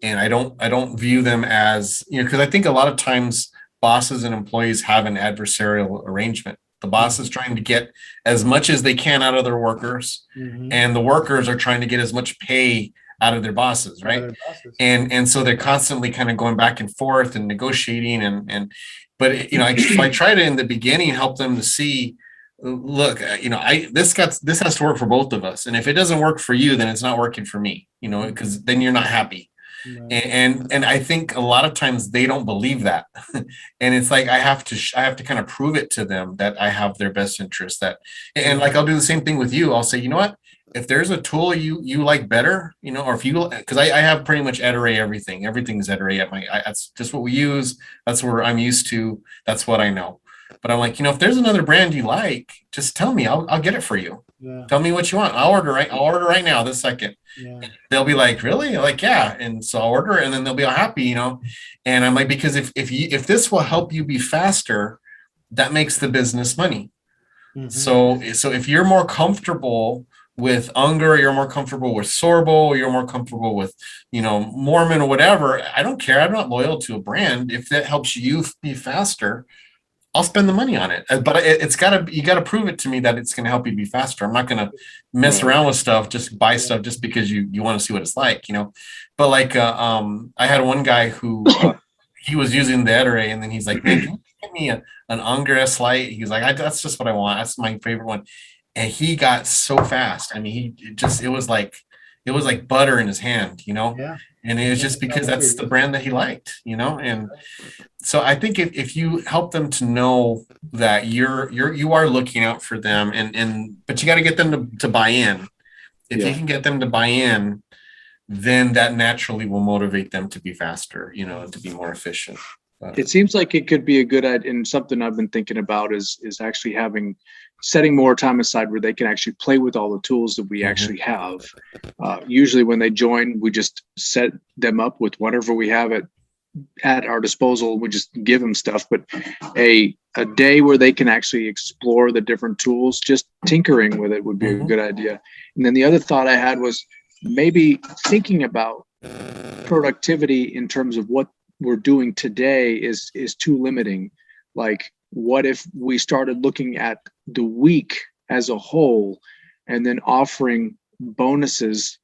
and I don't view them as, because I think a lot of times bosses and employees have an adversarial arrangement. The boss is trying to get as much as they can out of their workers, and the workers are trying to get as much pay out of their bosses, right? And so they're constantly kind of going back and forth and negotiating, but I try to in the beginning help them to see, look, this has to work for both of us, and if it doesn't work for you, then it's not working for me, because then you're not happy. And I think a lot of times they don't believe that, and it's like I have to kind of prove it to them that I have their best interest. And like I'll do the same thing with you. I'll say, you know what? If there's a tool you like better, or if you, because I have pretty much Ed-Array everything. Everything's Ed-Array at that's just what we use. That's where I'm used to. That's what I know. But I'm like, if there's another brand you like, just tell me. I'll get it for you. Yeah. Tell me what you want. I'll order right now this second. Yeah. They'll be like, really? Like, yeah. And so I'll order it, and then they'll be all happy, And I'm like, because if this will help you be faster, that makes the business money. So if you're more comfortable with Unger, you're more comfortable with Sorbo, you're more comfortable with, Mormon or whatever, I don't care. I'm not loyal to a brand. If that helps you be faster, I'll spend the money on it. But you got to prove it to me that it's going to help you be faster. I'm not going to mess around with stuff, just buy stuff just because you want to see what it's like, But like, I had one guy who, he was using the Ed-Array, and then he's like, man, can you give me an Unger S-Lite? He's like, that's just what I want. That's my favorite one. And he got so fast. I mean, it was like butter in his hand, Yeah. And it was just because that's the brand that he liked, And so I think if you help them to know that you are looking out for them, but you got to get them to buy in. If you can get them to buy in, then that naturally will motivate them to be faster, to be more efficient. It seems like it could be a good idea, and something I've been thinking about is actually setting more time aside where they can actually play with all the tools that we actually have. Usually when they join, we just set them up with whatever we have at our disposal. We just give them stuff, but a day where they can actually explore the different tools, just tinkering with it would be a good idea. And then the other thought I had was maybe thinking about productivity in terms of what we're doing today is too limiting. Like, what if we started looking at the week as a whole and then offering bonuses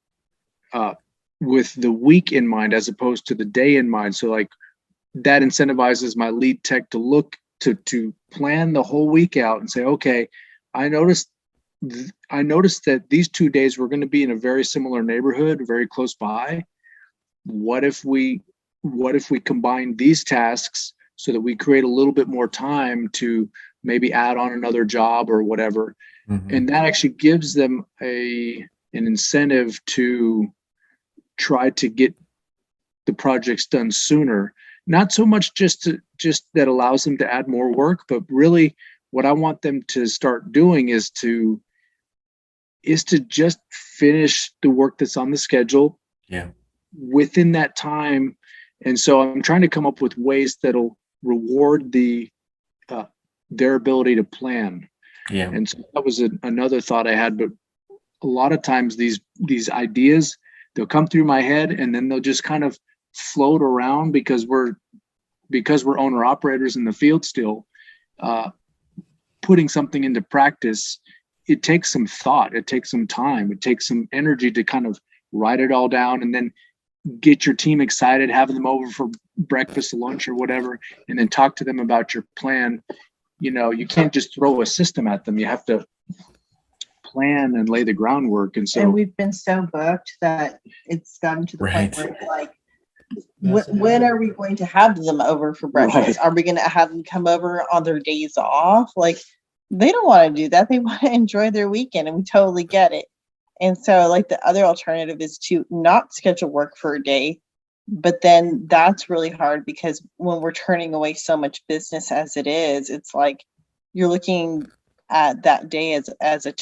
with the week in mind as opposed to the day in mind? So like that incentivizes my lead tech to look to plan the whole week out and say, okay, I noticed that these 2 days we're going to be in a very similar neighborhood, very close by. What if we combine these tasks so that we create a little bit more time to maybe add on another job or whatever? And that actually gives them an incentive to try to get the projects done sooner. Not so much just that allows them to add more work, but really what I want them to start doing is to just finish the work that's on the schedule within that time. And so I'm trying to come up with ways that'll reward their ability to plan. Yeah. And so that was another thought I had. But a lot of times these ideas, they'll come through my head and then they'll just kind of float around because we're because we're owner operators in the field still, putting something into practice, it takes some thought, it takes some time, it takes some energy to kind of write it all down and then get your team excited, having them over for breakfast, lunch, or whatever, and then talk to them about your plan. You know, you can't just throw a system at them. You have to plan and lay the groundwork. And so we've been so booked that it's gotten to the point where it's like, That's when are we going to have them over for breakfast? Are we going to have them come over on their days off? Like, they don't want to do that. They want to enjoy their weekend, and we totally get it. And so, like, the other alternative is to not schedule work for a day, but then that's really hard because when we're turning away so much business as it is, it's like you're looking at that day as a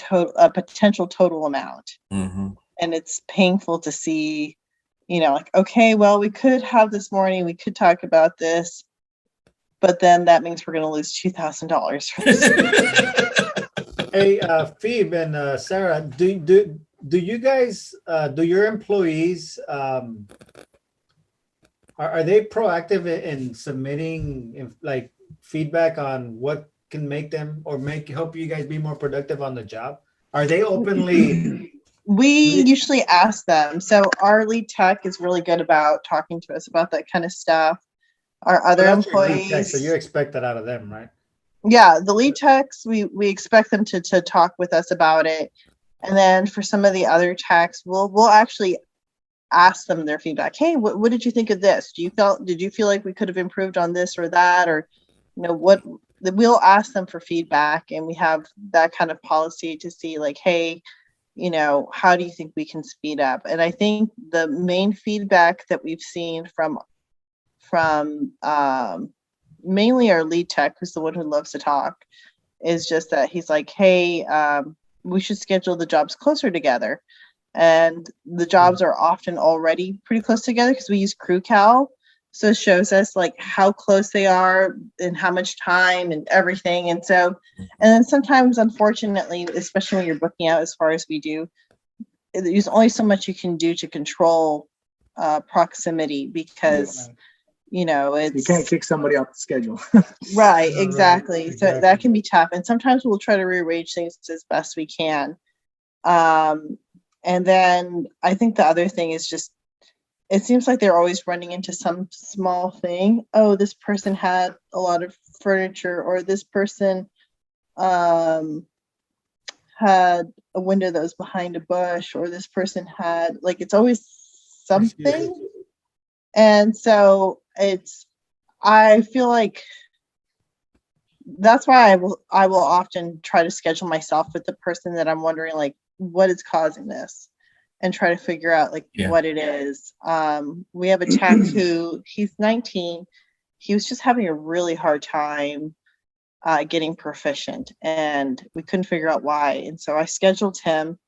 potential total amount. Mm-hmm. And it's painful to see, you know, like, okay, well, we could have this morning, we could talk about this, but then that means we're going to lose $2,000 for this. Hey, Phebe and Sarah, do you guys, do your employees, are they proactive in submitting like feedback on what can make them or help you guys be more productive on the job? Are they openly? We usually ask them. So our lead tech is really good about talking to us about that kind of stuff. Our other employees. So you expect that out of them, right? Yeah, the lead techs, we expect them to talk with us about it. And then for some of the other techs, we'll actually ask them their feedback. Hey, what did you think of this? Did you feel like we could have improved on this or that? Or, you know, we'll ask them for feedback, and we have that kind of policy to see like, hey, you know, how do you think we can speed up? And I think the main feedback that we've seen from mainly our lead tech, who's the one who loves to talk, is just that he's like, hey, we should schedule the jobs closer together. And the jobs are often already pretty close together because we use CrewCal. So it shows us like how close they are and how much time and everything. And so, and then sometimes, unfortunately, especially when you're booking out as far as we do, there's only so much you can do to control proximity because, you know, it's, you can't kick somebody off the schedule. Right, exactly. So that can be tough. And sometimes we'll try to rearrange things as best we can. And then I think the other thing is just, it seems like they're always running into some small thing. Oh, this person had a lot of furniture, or this person had a window that was behind a bush, or this person had, like, it's always something. And so I feel like that's why I will often try to schedule myself with the person that I'm wondering, like, what is causing this, and try to figure out like what it is. We have a tech who, he's 19. He was just having a really hard time getting proficient, and we couldn't figure out why. And so I scheduled him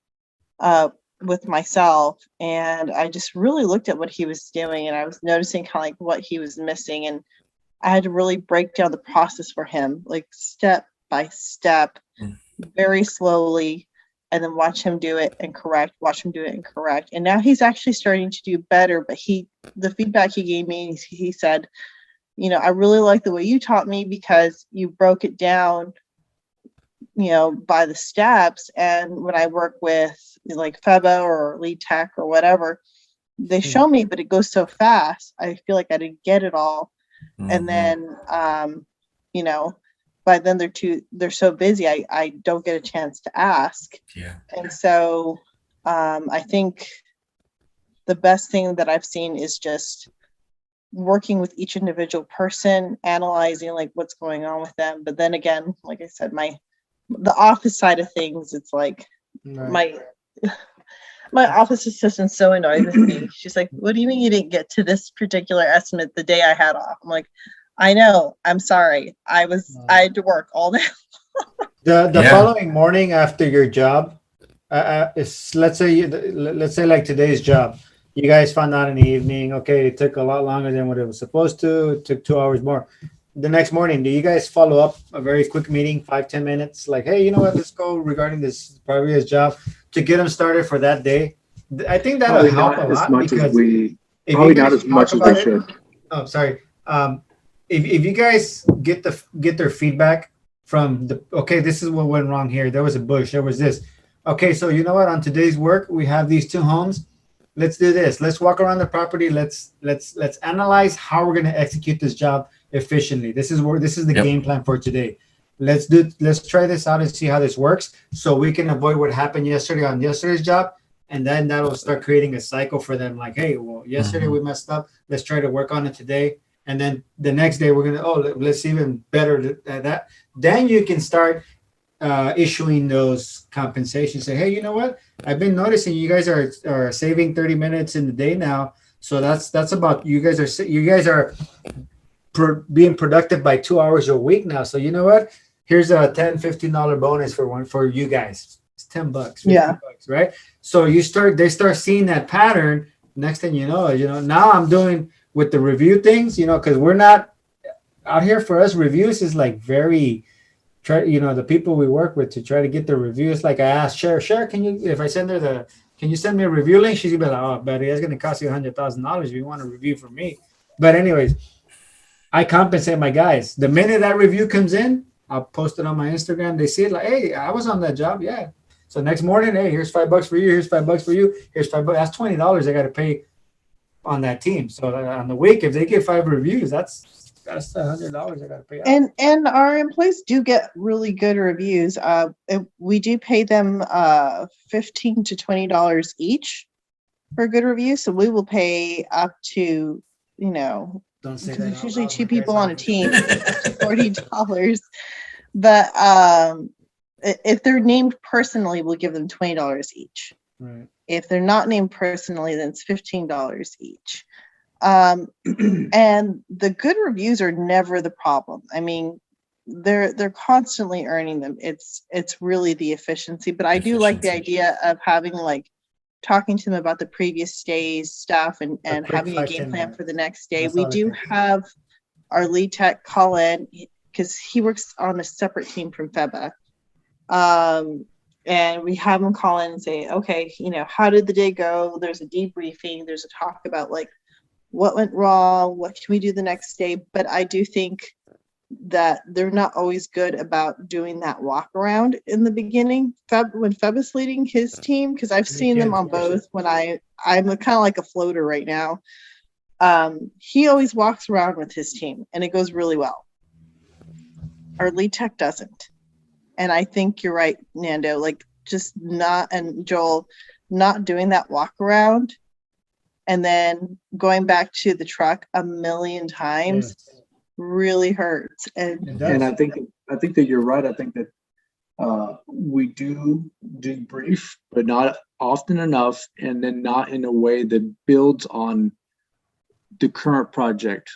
with myself, and I just really looked at what he was doing, and I was noticing kind of like what he was missing. And I had to really break down the process for him, like step by step, very slowly, and then watch him do it and correct, watch him do it and correct. And now he's actually starting to do better. But the feedback he gave me, he said, you know, I really like the way you taught me because you broke it down, you know, by the steps. And when I work with like Phebe or lead tech or whatever, they show me, but it goes so fast. I feel like I didn't get it all. And then, you know, by then they're so busy, I don't get a chance to ask. Yeah. And so I think the best thing that I've seen is just working with each individual person, analyzing like what's going on with them. But then again, like I said, the office side of things, it's like my office assistant's so annoyed with me. She's like, what do you mean you didn't get to this particular estimate the day I had off? I'm like, I know, I'm sorry. I had to work all day. The following morning after your job, let's say like today's job, you guys found out in the evening, okay, it took a lot longer than what it was supposed to. It took 2 hours more. The next morning, do you guys follow up a very quick meeting, 5-10 minutes? Like, hey, you know what? Let's go regarding this previous job to get them started for that day. I think that'll help a lot because probably not as much as we should. Oh, sorry. if you guys get their feedback from okay, this is what went wrong here. There was a bush. There was this. Okay, so you know what? On today's work, we have these 2 homes. Let's do this. Let's walk around the property. Let's analyze how we're going to execute this job efficiently. This is the game plan for today. Let's try this out and see how this works, so we can avoid what happened yesterday on yesterday's job. And then that'll start creating a cycle for them. Like, hey, well, yesterday we messed up. Let's try to work on it today. And then the next day we're gonna, let's even better at that. Then you can start issuing those compensations. Say, hey, you know what? I've been noticing you guys are saving 30 minutes in the day now. So that's about, you guys are being productive by 2 hours a week now. So you know what? Here's a $10-15 bonus for you guys. It's $10, $15, right? So they start seeing that pattern. Next thing you know, now I'm doing with the review things, because we're not out here for us. Reviews is like the people we work with to try to get the reviews. Like I asked Cher, if I send her can you send me a review link? She's gonna be like, oh, buddy, that's gonna cost you $100,000 if you want a review from me. But anyways, I compensate my guys. The minute that review comes in, I'll post it on my Instagram. They see it like, hey, I was on that job. Yeah. So next morning, hey, here's $5 for you. Here's $5 for you. Here's $5. That's $20 I got to pay on that team. So on the week, if they get 5 reviews, that's $100 I got to pay out. And our employees do get really good reviews. We do pay them $15 to $20 each for a good review. So we will pay up to, Don't say because that. it's usually 2 people on a team, $40. But if they're named personally, we'll give them $20 each. Right. If they're not named personally, then it's $15 each. And the good reviews are never the problem. I mean, they're constantly earning them. It's really the efficiency. But I do like the idea of having talking to them about the previous day's stuff and having a game plan for the next day. We do have our lead tech call in because he works on a separate team from Phebe. And we have him call in and say, okay, how did the day go? There's a debriefing. There's a talk about what went wrong, what can we do the next day? But I do think that they're not always good about doing that walk around in the beginning. When Phebe is leading his team, because I've seen them on both when I'm kind of like a floater right now. He always walks around with his team and it goes really well. Our lead tech doesn't. And I think you're right, Nando, and Joel, not doing that walk around and then going back to the truck a million times really hurts. And I think that you're right. I think that we do debrief, but not often enough, and then not in a way that builds on the current project.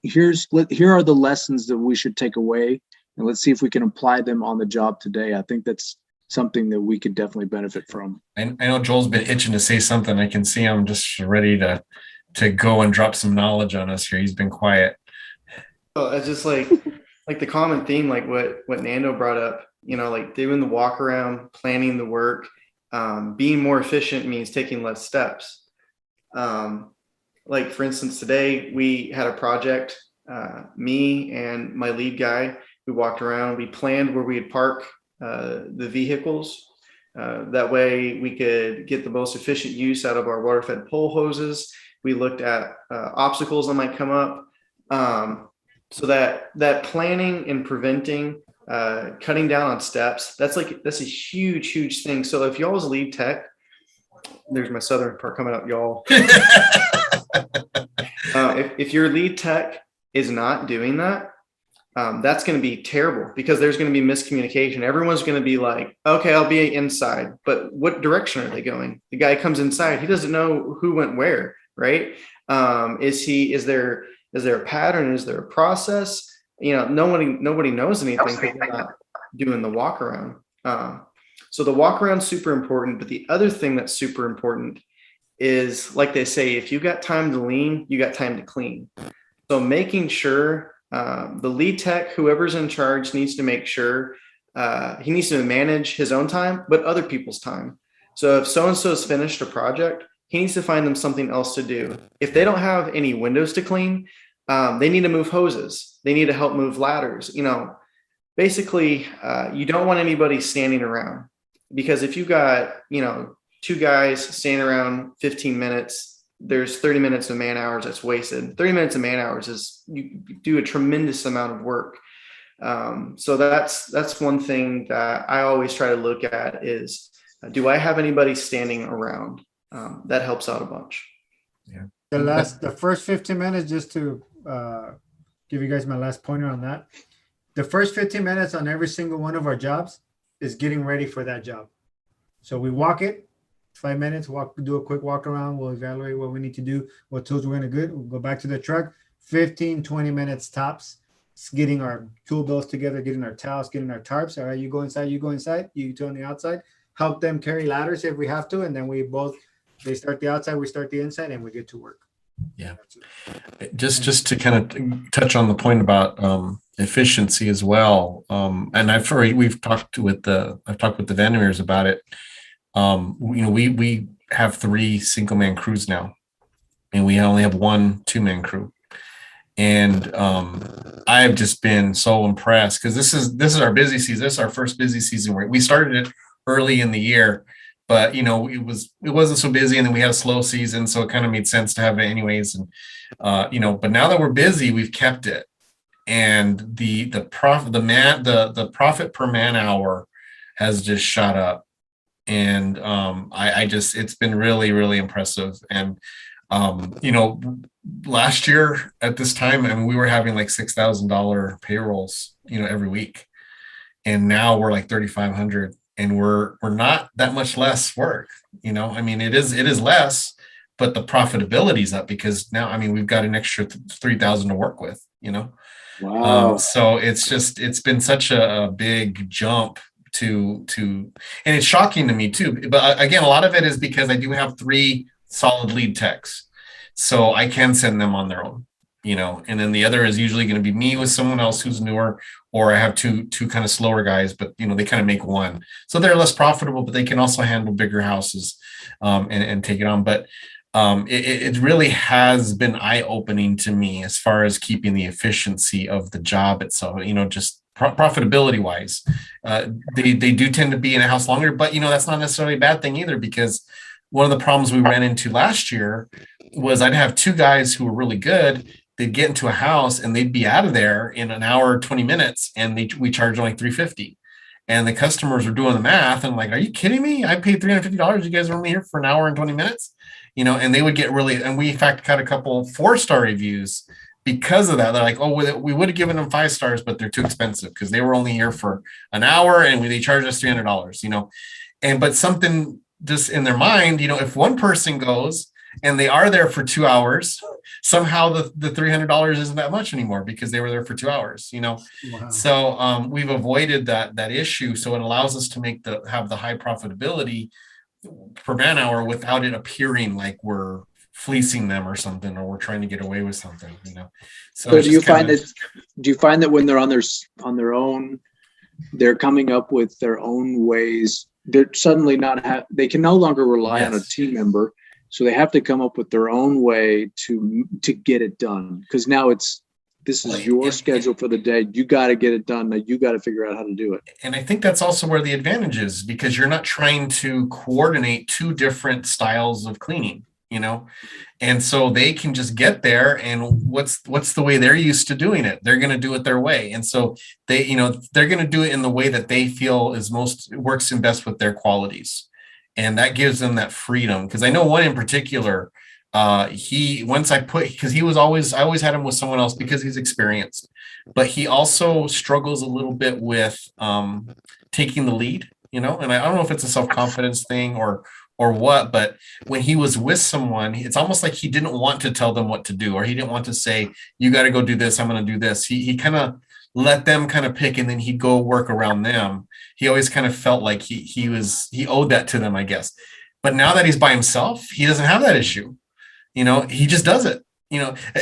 Here are the lessons that we should take away, and let's see if we can apply them on the job today. I think that's something that we could definitely benefit from. I know Joel's been itching to say something. I can see him just ready to go and drop some knowledge on us here. He's been quiet. Well, it's just like the common theme, like what Nando brought up, doing the walk around, planning the work, being more efficient means taking less steps. For instance, today we had a project, me and my lead guy, we walked around, we planned where we'd park the vehicles. That way we could get the most efficient use out of our water fed pole hoses. We looked at obstacles that might come up. So that planning and preventing, cutting down on steps, that's a huge thing. So if y'all as lead tech, there's my southern part coming up, y'all. If your lead tech is not doing that, that's going to be terrible because there's going to be miscommunication. Everyone's going to be like, okay, I'll be inside, but what direction are they going? The guy comes inside. He doesn't know who went where, right? Is there a pattern? Is there a process? Nobody knows anything because they're not doing the walk around. So the walk around is super important. But the other thing that's super important is, like they say, if you got time to lean, you got time to clean. So making sure the lead tech, whoever's in charge, needs to make sure he needs to manage his own time, but other people's time. So if so-and-so has finished a project, he needs to find them something else to do. If they don't have any windows to clean, They need to move hoses. They need to help move ladders. Basically, you don't want anybody standing around, because if you got, two guys standing around 15 minutes, there's 30 minutes of man hours that's wasted. 30 minutes of man hours is, you do a tremendous amount of work. So that's one thing that I always try to look at is, do I have anybody standing around? That helps out a bunch. Yeah. The first 15 minutes, just to give you guys my last pointer on that. The first 15 minutes on every single one of our jobs is getting ready for that job. So we walk it, 5 minutes, do a quick walk around. We'll evaluate what we need to do, what tools we're going to get. We'll go back to the truck, 15, 20 minutes tops. It's getting our tool belts together, getting our towels, getting our tarps. All right, you go inside, you two on the outside. Help them carry ladders if we have to. And then they start the outside, we start the inside, and we get to work. Yeah. Just to kind of touch on the point about efficiency as well. And I've talked with the Vandermeers about it. We have 3 single-man crews now, and we only have 1 2-man crew. And I've just been so impressed, because this is our busy season. This is our first busy season where we started it early in the year, but it wasn't so busy, and then we had a slow season, so it kind of made sense to have it anyways. And but now that we're busy, we've kept it, and the profit per man hour has just shot up, and it's been really, really impressive. And last year at this time, I mean, we were having like $6,000 payrolls, every week, and now we're like 3,500. And we're not that much less work, I mean, it is less, but the profitability is up, because now, I mean, we've got an extra 3,000 to work with, Wow. So it's been such a big jump to, and it's shocking to me too. But again, a lot of it is because I do have 3 solid lead techs, so I can send them on their own, and then the other is usually going to be me with someone else who's newer, or I have two kind of slower guys, but they kind of make one, so they're less profitable, but they can also handle bigger houses and take it on. But it really has been eye-opening to me as far as keeping the efficiency of the job itself. Just profitability wise, they do tend to be in a house longer, but that's not necessarily a bad thing either, because one of the problems we ran into last year was I'd have 2 guys who were really good. They'd get into a house and they'd be out of there in an hour, 20 minutes, and we charged only $350. And the customers were doing the math and like, are you kidding me? I paid $350. You guys are only here for an hour and 20 minutes, and they would get really, and we in fact got a couple 4-star reviews because of that. They're like, oh, we would have given them 5 stars, but they're too expensive because they were only here for an hour and they charged us $300, but something just in their mind, if one person goes and they are there for 2 hours, somehow the $300 isn't that much anymore because they were there for 2 hours, Wow. So we've avoided that issue. So it allows us to have the high profitability per man hour without it appearing like we're fleecing them or something, or we're trying to get away with something, So do you find that when they're on their own, they're coming up with their own ways? They're suddenly they can no longer rely on a team member. So they have to come up with their own way to get it done, because now this is your schedule for the day. You got to get it done. Now you got to figure out how to do it. And I think that's also where the advantage is, because you're not trying to coordinate 2 different styles of cleaning, and so they can just get there, and what's the way they're used to doing it. They're going to do it their way. And so they're going to do it in the way that they feel works in best with their qualities. And that gives them that freedom. Because I know one in particular, I always had him with someone else because he's experienced, but he also struggles a little bit with taking the lead, and I don't know if it's a self-confidence thing or what, but when he was with someone, it's almost like he didn't want to tell them what to do, or he didn't want to say, you got to go do this, I'm going to do this. He kind of let them kind of pick, and then he'd go work around them. He always kind of felt like he owed that to them, I guess. But now that he's by himself, he doesn't have that issue. He just does it.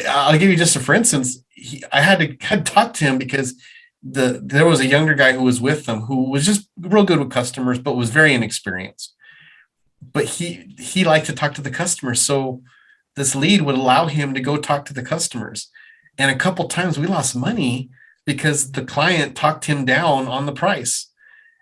I'll give you just for instance, I had to talk to him because there was a younger guy who was with them who was just real good with customers, but was very inexperienced. But he liked to talk to the customers. So this lead would allow him to go talk to the customers. And a couple times we lost money because the client talked him down on the price.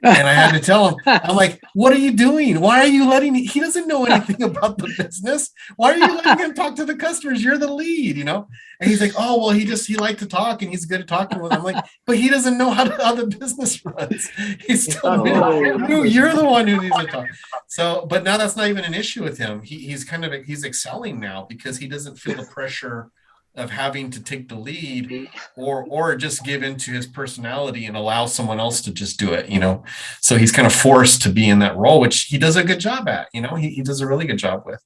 And I had to tell him, I'm like, what are you doing? Why are you letting he doesn't know anything about the business. Why are you letting him talk to the customers? You're the lead, And he's like, oh, well, he liked to talk and he's good at talking with them. I'm like, but he doesn't know how the business runs. He's still new. You're the one who needs to talk. So, but now that's not even an issue with him. He's excelling now because he doesn't feel the pressure of having to take the lead or just give into his personality and allow someone else to just do it, So he's kind of forced to be in that role, which he does a good job at, he does a really good job with.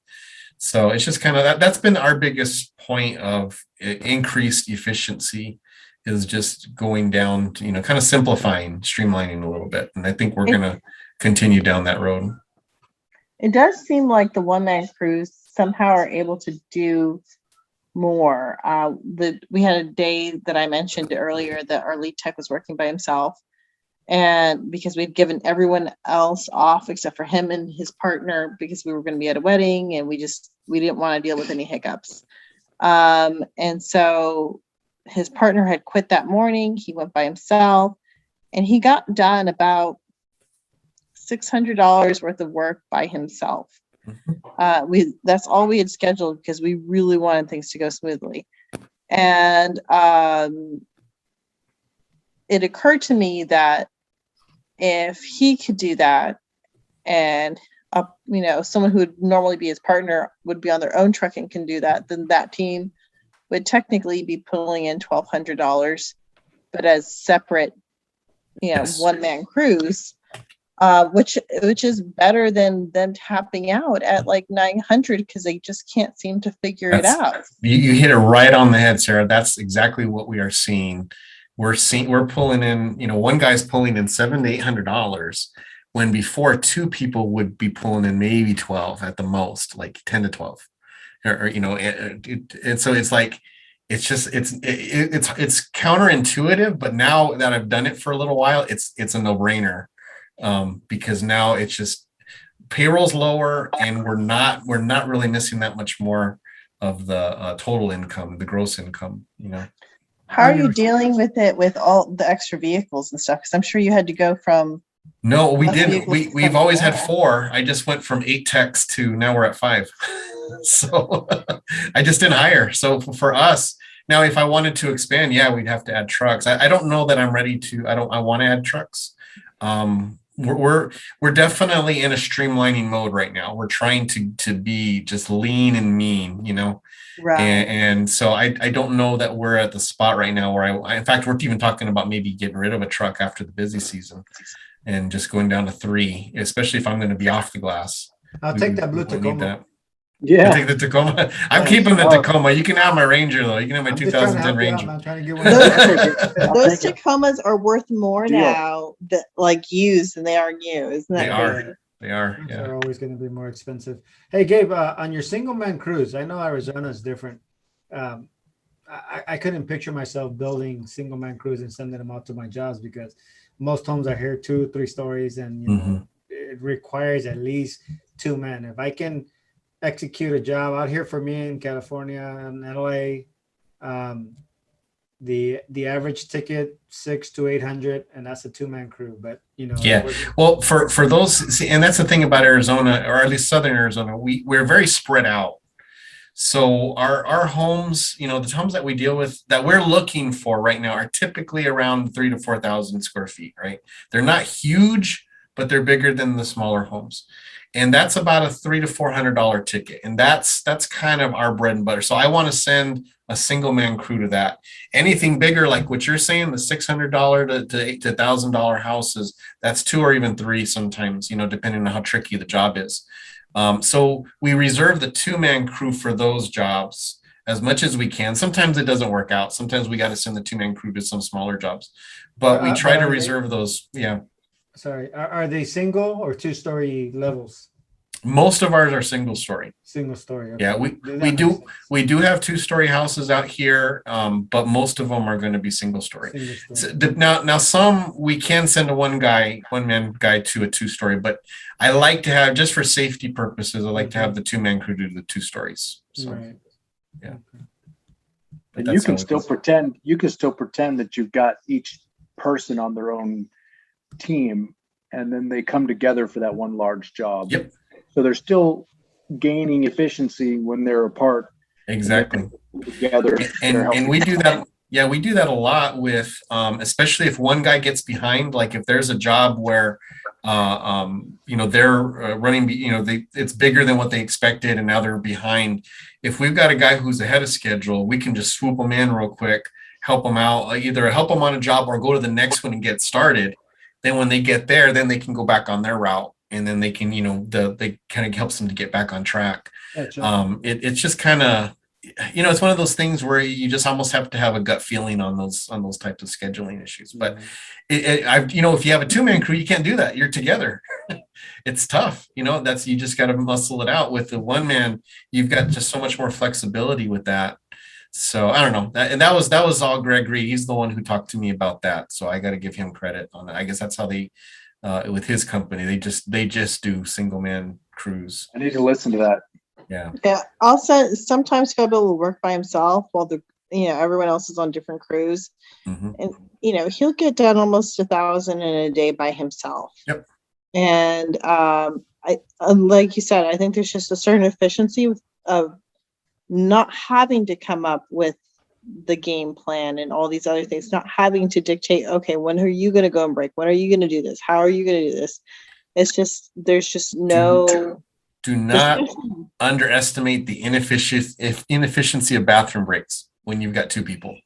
So it's just kind of that's been our biggest point of increased efficiency is just going down to, kind of simplifying, streamlining a little bit. And I think we're going to continue down that road. It does seem like the one-man crews somehow are able to do more. We had a day that I mentioned earlier that our lead tech was working by himself, and because we'd given everyone else off except for him and his partner because we were going to be at a wedding and we didn't want to deal with any hiccups. And so his partner had quit that morning. He went by himself and he got done about $600 worth of work by himself. That's all we had scheduled because we really wanted things to go smoothly. And it occurred to me that if he could do that and someone who would normally be his partner would be on their own truck and can do that, then that team would technically be pulling in $1,200, but as separate, one-man crews. Which is better than them tapping out at like 900 because they just can't seem to figure it out. You hit it right on the head, Sarah. That's exactly what we are seeing. We're pulling in, one guy's pulling in $700 to $800 when before two people would be pulling in maybe 12 at the most, like 10 to 12, and so it's like it's counterintuitive. But now that I've done it for a little while, it's a no-brainer. Because now it's just payroll's lower and we're not really missing that much more of the total income, the gross income, How are you dealing with it with all the extra vehicles and stuff? Because I'm sure you had to go from. No, we didn't. We've always had 4. I just went from 8 techs to now we're at 5. So I just didn't hire. So for us now, if I wanted to expand, we'd have to add trucks. I don't know that I'm ready to. I want to add trucks. We're definitely in a streamlining mode right now. We're trying to be just lean and mean, Right. And so I don't know that we're at the spot right now where in fact, we're even talking about maybe getting rid of a truck after the busy season and just going down to 3, especially if I'm going to be off the glass. I'll take that blue Tacoma. Yeah. I take the Tacoma. I'm keeping the Tacoma. You can have my Ranger though. You can have my 2010 Ranger. I'm trying to get one. Those Tacomas are worth more now that used than they are new, isn't that? They are. Yeah. They're always going to be more expensive. Hey Gabe, on your single man cruise, I know Arizona is different. I couldn't picture myself building single man crews and sending them out to my jobs because most homes are here 2-3 stories and it requires at least 2 men. If I can execute a job out here for me in California and LA, the average ticket $600 to $800, and that's a 2-man crew. But well, for those, and that's the thing about Arizona, or at least Southern Arizona, we're very spread out. So our homes, the homes that we deal with that we're looking for right now are typically around 3,000 to 4,000 square feet. Right? They're not huge, but they're bigger than the smaller homes. And that's about a $300 to $400 ticket. And that's kind of our bread and butter. So I want to send a single man crew to that. Anything bigger, like what you're saying, the $600 to $1,000 houses, that's 2 or even 3 sometimes, depending on how tricky the job is. So we reserve the 2-man crew for those jobs as much as we can. Sometimes it doesn't work out. Sometimes we got to send the 2-man crew to some smaller jobs, but we try to reserve those. Yeah. Sorry, are they single or 2-story levels? Most of ours are single story. Single story. Okay. Yeah, we do have 2-story houses out here, but most of them are going to be single story. So now some we can send a one-man guy to a 2-story, but I like to have, just for safety purposes, I like to have the 2-man crew do the 2 stories. So right. yeah. And That's you can how it still goes. pretend that you've got each person on their own team, and then they come together for that one large job. Yep. So they're still gaining efficiency when they're apart. Exactly. Together. And we do that. Yeah, we do that a lot with, especially if one guy gets behind, like if there's a job where, they're running, it's bigger than what they expected and now they're behind. If we've got a guy who's ahead of schedule, we can just swoop them in real quick, help them out, either help them on a job or go to the next one and get started. Then when they get there, then they can go back on their route, and then they can, they kind of helps them to get back on track. It's just kind of, it's one of those things where you just almost have to have a gut feeling on those types of scheduling issues. But if you have a 2-man crew, you can't do that. You're together. It's tough. You just got to muscle it out. With the 1-man, you've got just so much more flexibility with that. So I don't know. And that was all Greg Reed. He's the one who talked to me about that. So I got to give him credit on that. I guess that's how they, with his company, they just do single man crews. I need to listen to that. Yeah. Yeah. Also, sometimes Phebe will work by himself while everyone else is on different crews, Mm-hmm. and he'll get done almost 1,000 in a day by himself. Yep. And like you said, I think there's just a certain efficiency of not having to come up with the game plan and all these other things, not having to dictate, okay, when are you going to go and break? When are you going to do this? How are you going to do this? It's just, there's just no. Do not underestimate the inefficiency of bathroom breaks when you've got 2 people,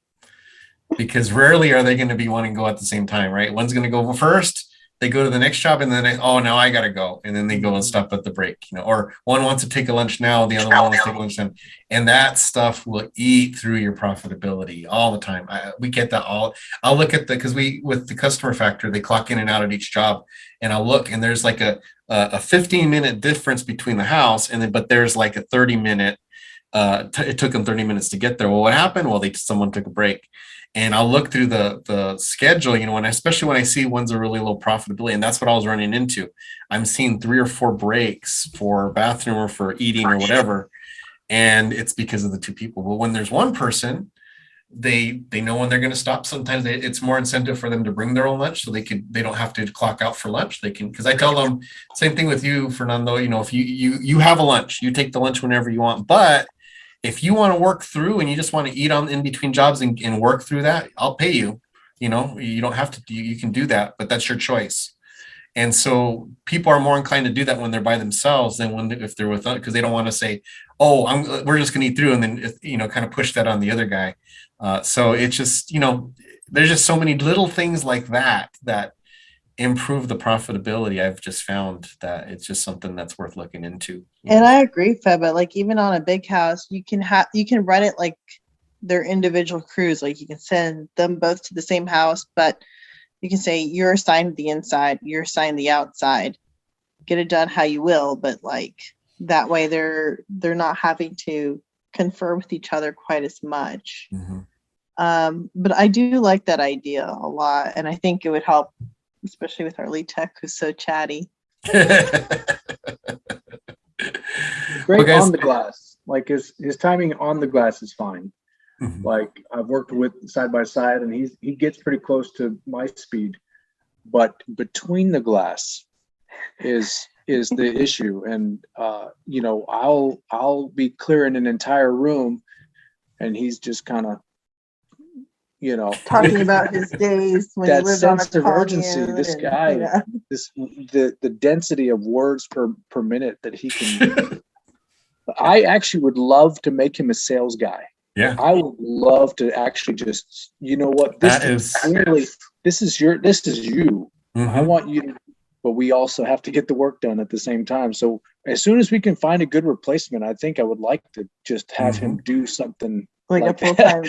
because rarely are they going to be wanting to go at the same time, right? One's going to go first, they go to the next job, and then now I got to go, and then they go and stop at the break, or one wants to take a lunch now, the other one wants to take a lunch then, and that stuff will eat through your profitability all the time. We get that all. I'll look at because with the customer factor, they clock in and out at each job, and I'll look, and there's like a 15-minute difference between the house but there's like a 30-minute. It took them 30 minutes to get there. Well, what happened? Well, someone took a break. And I'll look through the schedule, and especially when I see one's a really low profitability, and that's what I was running into. I'm seeing 3 or 4 breaks for bathroom or for eating or whatever, and it's because of the 2 people. But when there's one person, they know when they're going to stop. Sometimes it's more incentive for them to bring their own lunch, so they don't have to clock out for lunch. They can, because I tell them, same thing with you, Fernando. If you have a lunch, you take the lunch whenever you want, but if you want to work through and you just want to eat in between jobs and work through that, I'll pay you. You don't have to. You can do that, but that's your choice. And so people are more inclined to do that when they're by themselves than if they're with, because they don't want to say, "Oh, we're just going to eat through," and then kind of push that on the other guy. So it's just there's just so many little things like that improve the profitability. I've just found that it's just something that's worth looking into. And I agree, Phebe. Like even on a big house, you can run it like their individual crews. Like you can send them both to the same house, but you can say you're assigned the inside, you're assigned the outside. Get it done how you will, but like that way they're not having to confer with each other quite as much. Mm-hmm. But I do like that idea a lot, and I think it would help, especially with our lead tech who's so chatty. Great on the glass. Like his timing on the glass is fine. Mm-hmm. Like I've worked with side by side, and he gets pretty close to my speed, but between the glass is the issue. And I'll be clearing an entire room, and he's just kind of talking about his days when that he lived sense on a of urgency. This guy, the density of words per minute that he can. I actually would love to make him a sales guy. Yeah, I would love to actually just, this is you. Mm-hmm. I want you to, but we also have to get the work done at the same time. So as soon as we can find a good replacement, I think I would like to just have him do something like a full time.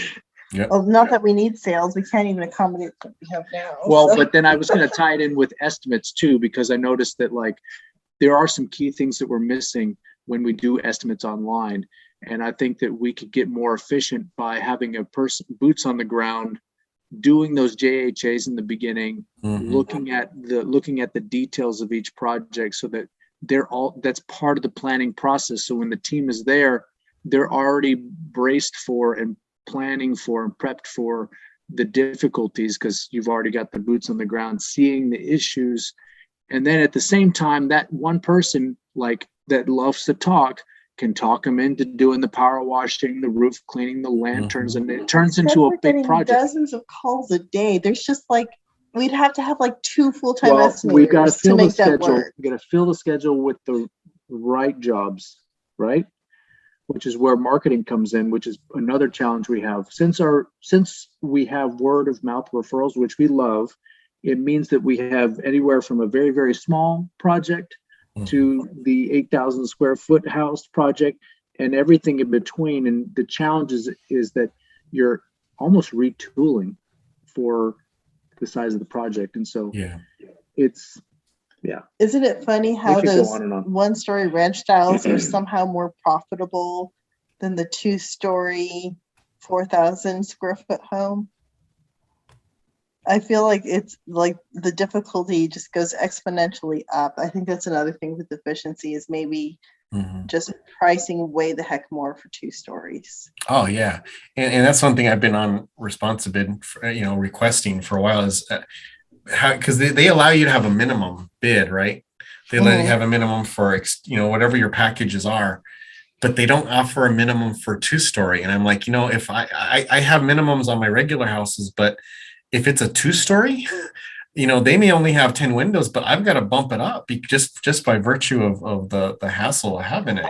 Yep. Well, not that we need sales. We can't even accommodate what we have now. Well, but then I was going to tie it in with estimates too, because I noticed that like there are some key things that we're missing when we do estimates online. And I think that we could get more efficient by having a person boots on the ground, doing those JHAs in the beginning, looking at the details of each project, so that that's part of the planning process. So when the team is there, they're already braced for and planning for and prepped for the difficulties because you've already got the boots on the ground, seeing the issues. And then at the same time, that one person like that loves to talk can talk them into doing the power washing, the roof cleaning, the lanterns, and it turns into a big project. Dozens of calls a day. There's just like we'd have to have like 2 full-time estimators we got to fill the make that schedule. work. We got to fill the schedule with the right jobs, right? Which is where marketing comes in, which is another challenge we have. Since we have word of mouth referrals, which we love, it means that we have anywhere from a very, very small project to the 8,000 square foot house project and everything in between. And the challenge is that you're almost retooling for the size of the project. And so it's, Isn't it funny how could go those on and on. 1-story ranch styles are somehow more profitable than the 2-story, 4,000 square foot home? I feel like it's like the difficulty just goes exponentially up. I think that's another thing with efficiency is maybe just pricing way the heck more for 2 stories. Oh yeah, and that's one thing I've been on responsible for, requesting for a while is how, because they allow you to have a minimum bid, right? They let you have a minimum for whatever your packages are, but they don't offer a minimum for 2-story. And I'm like, if I have minimums on my regular houses, but if it's a 2-story, they may only have 10 windows, but I've got to bump it up just by virtue of the hassle of having it,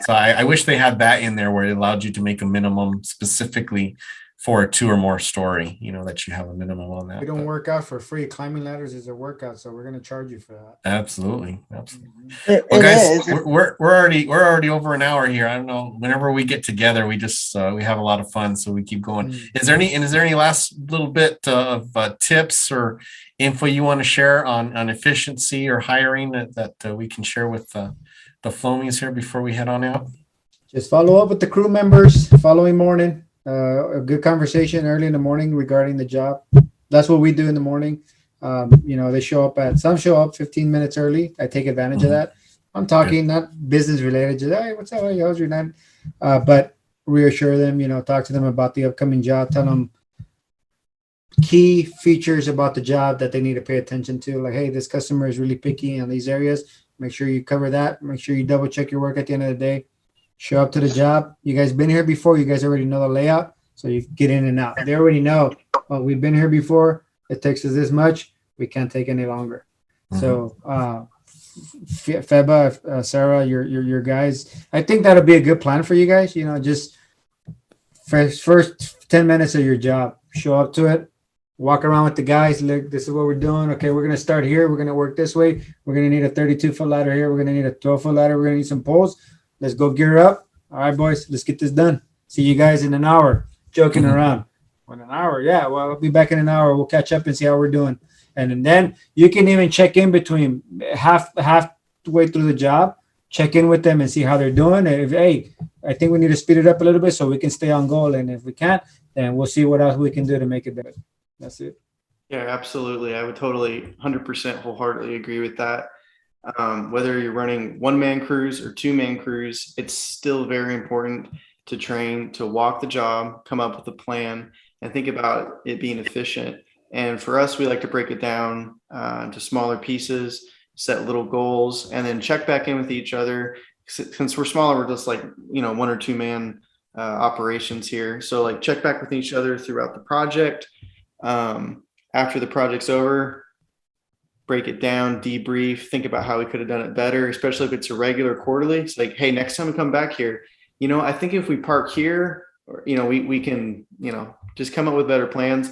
So I wish they had that in there where it allowed you to make a minimum specifically for a 2 or more story, that you have a minimum on that. We don't work out for free. Climbing ladders is a workout, so we're going to charge you for that. Absolutely. Well, guys, we're already over an hour here. I don't know. Whenever we get together, we just we have a lot of fun, so we keep going. Is there any last little bit of tips or info you want to share on efficiency or hiring that we can share with the Flowmies here before we head on out? Just follow up with the crew members following morning. A good conversation early in the morning regarding the job. That's what we do in the morning. They some show up 15 minutes early. I take advantage of that. I'm talking not business related, just, hey, what's up? Hey, how's your night? But reassure them, talk to them about the upcoming job, tell them key features about the job that they need to pay attention to. Like, hey, this customer is really picky in these areas. Make sure you cover that. Make sure you double check your work at the end of the day. Show up to the job. You guys been here before. You guys already know the layout, so you get in and out. They already know, well, we've been here before. It takes us this much. We can't take any longer. So, Phebe, Sarah, your guys, I think that'll be a good plan for you guys. Just first 10 minutes of your job, show up to it, walk around with the guys. Look, this is what we're doing. Okay, we're going to start here. We're going to work this way. We're going to need a 32-foot ladder here. We're going to need a 12-foot ladder. We're going to need some poles. Let's go gear up. All right, boys, let's get this done. See you guys in an hour. Joking around. In an hour, yeah. Well, I'll be back in an hour. We'll catch up and see how we're doing. And then you can even check in between halfway through the job. Check in with them and see how they're doing. And if, hey, I think we need to speed it up a little bit so we can stay on goal. And if we can't, then we'll see what else we can do to make it better. That's it. Yeah, absolutely. I would totally 100% wholeheartedly agree with that. Whether you're running 1-man crews or 2-man crews, it's still very important to train, to walk the job, come up with a plan, and think about it being efficient. And for us, we like to break it down into smaller pieces, set little goals, and then check back in with each other. Since we're smaller, we're just like, 1 or 2-man operations here. So like check back with each other throughout the project. After the project's over, break it down, debrief, think about how we could have done it better, especially if it's a regular quarterly. It's like, hey, next time we come back here, I think if we park here, or, we can, just come up with better plans.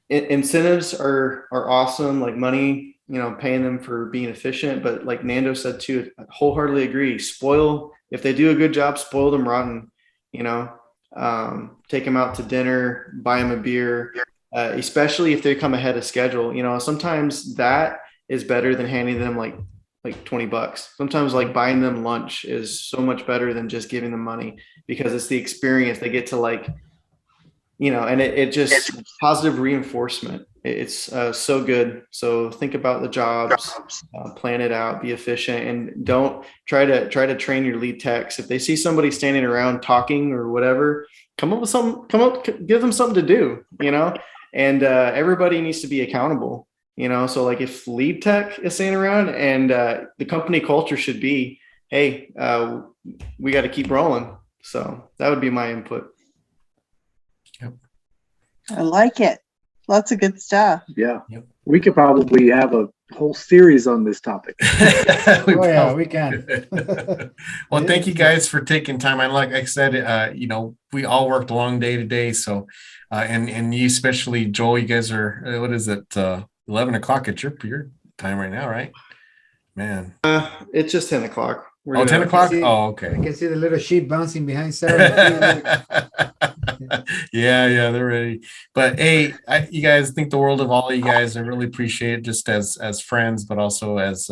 Incentives are awesome, like money, paying them for being efficient. But like Nando said too, I wholeheartedly agree. If they do a good job, spoil them rotten, take them out to dinner, buy them a beer. Especially if they come ahead of schedule, sometimes that is better than handing them like $20. Sometimes like buying them lunch is so much better than just giving them money, because it's the experience they get to and it just positive reinforcement. It's so good. So think about the jobs, plan it out, be efficient, and don't try to train your lead techs. If they see somebody standing around talking or whatever, give them something to do, and everybody needs to be accountable, so like if lead tech is standing around, and the company culture should be, hey, we got to keep rolling. So that would be my input. Yep. I like it. Lots of good stuff. Yeah. Yep. We could probably have a whole series on this topic. We can. Well, thank you guys for taking time. And like I said, we all worked a long day today. So, and you especially, Joel, you guys are, what is it? 11 o'clock at your time right now, right? Man. It's just 10 o'clock. 10 o'clock? Oh, I okay. can see the little sheep bouncing behind Sarah. Yeah, they're ready. But hey, you guys think the world of all of you guys. I really appreciate it, just as friends, but also as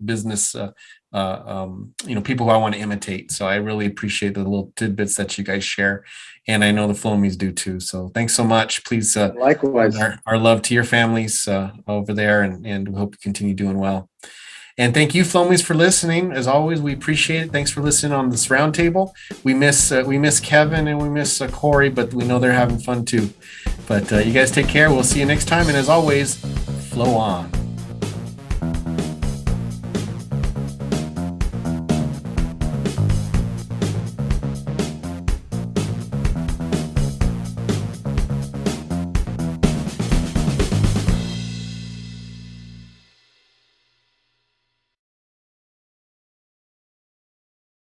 business, people who I want to imitate. So I really appreciate the little tidbits that you guys share, and I know the Flowmies do too. So thanks so much. Please, likewise, our love to your families over there, and we hope you continue doing well. And thank you, Flowmies, for listening. As always, we appreciate it. Thanks for listening on this roundtable. We miss Kevin and we miss Corey, but we know they're having fun too. But you guys take care. We'll see you next time. And as always, flow on.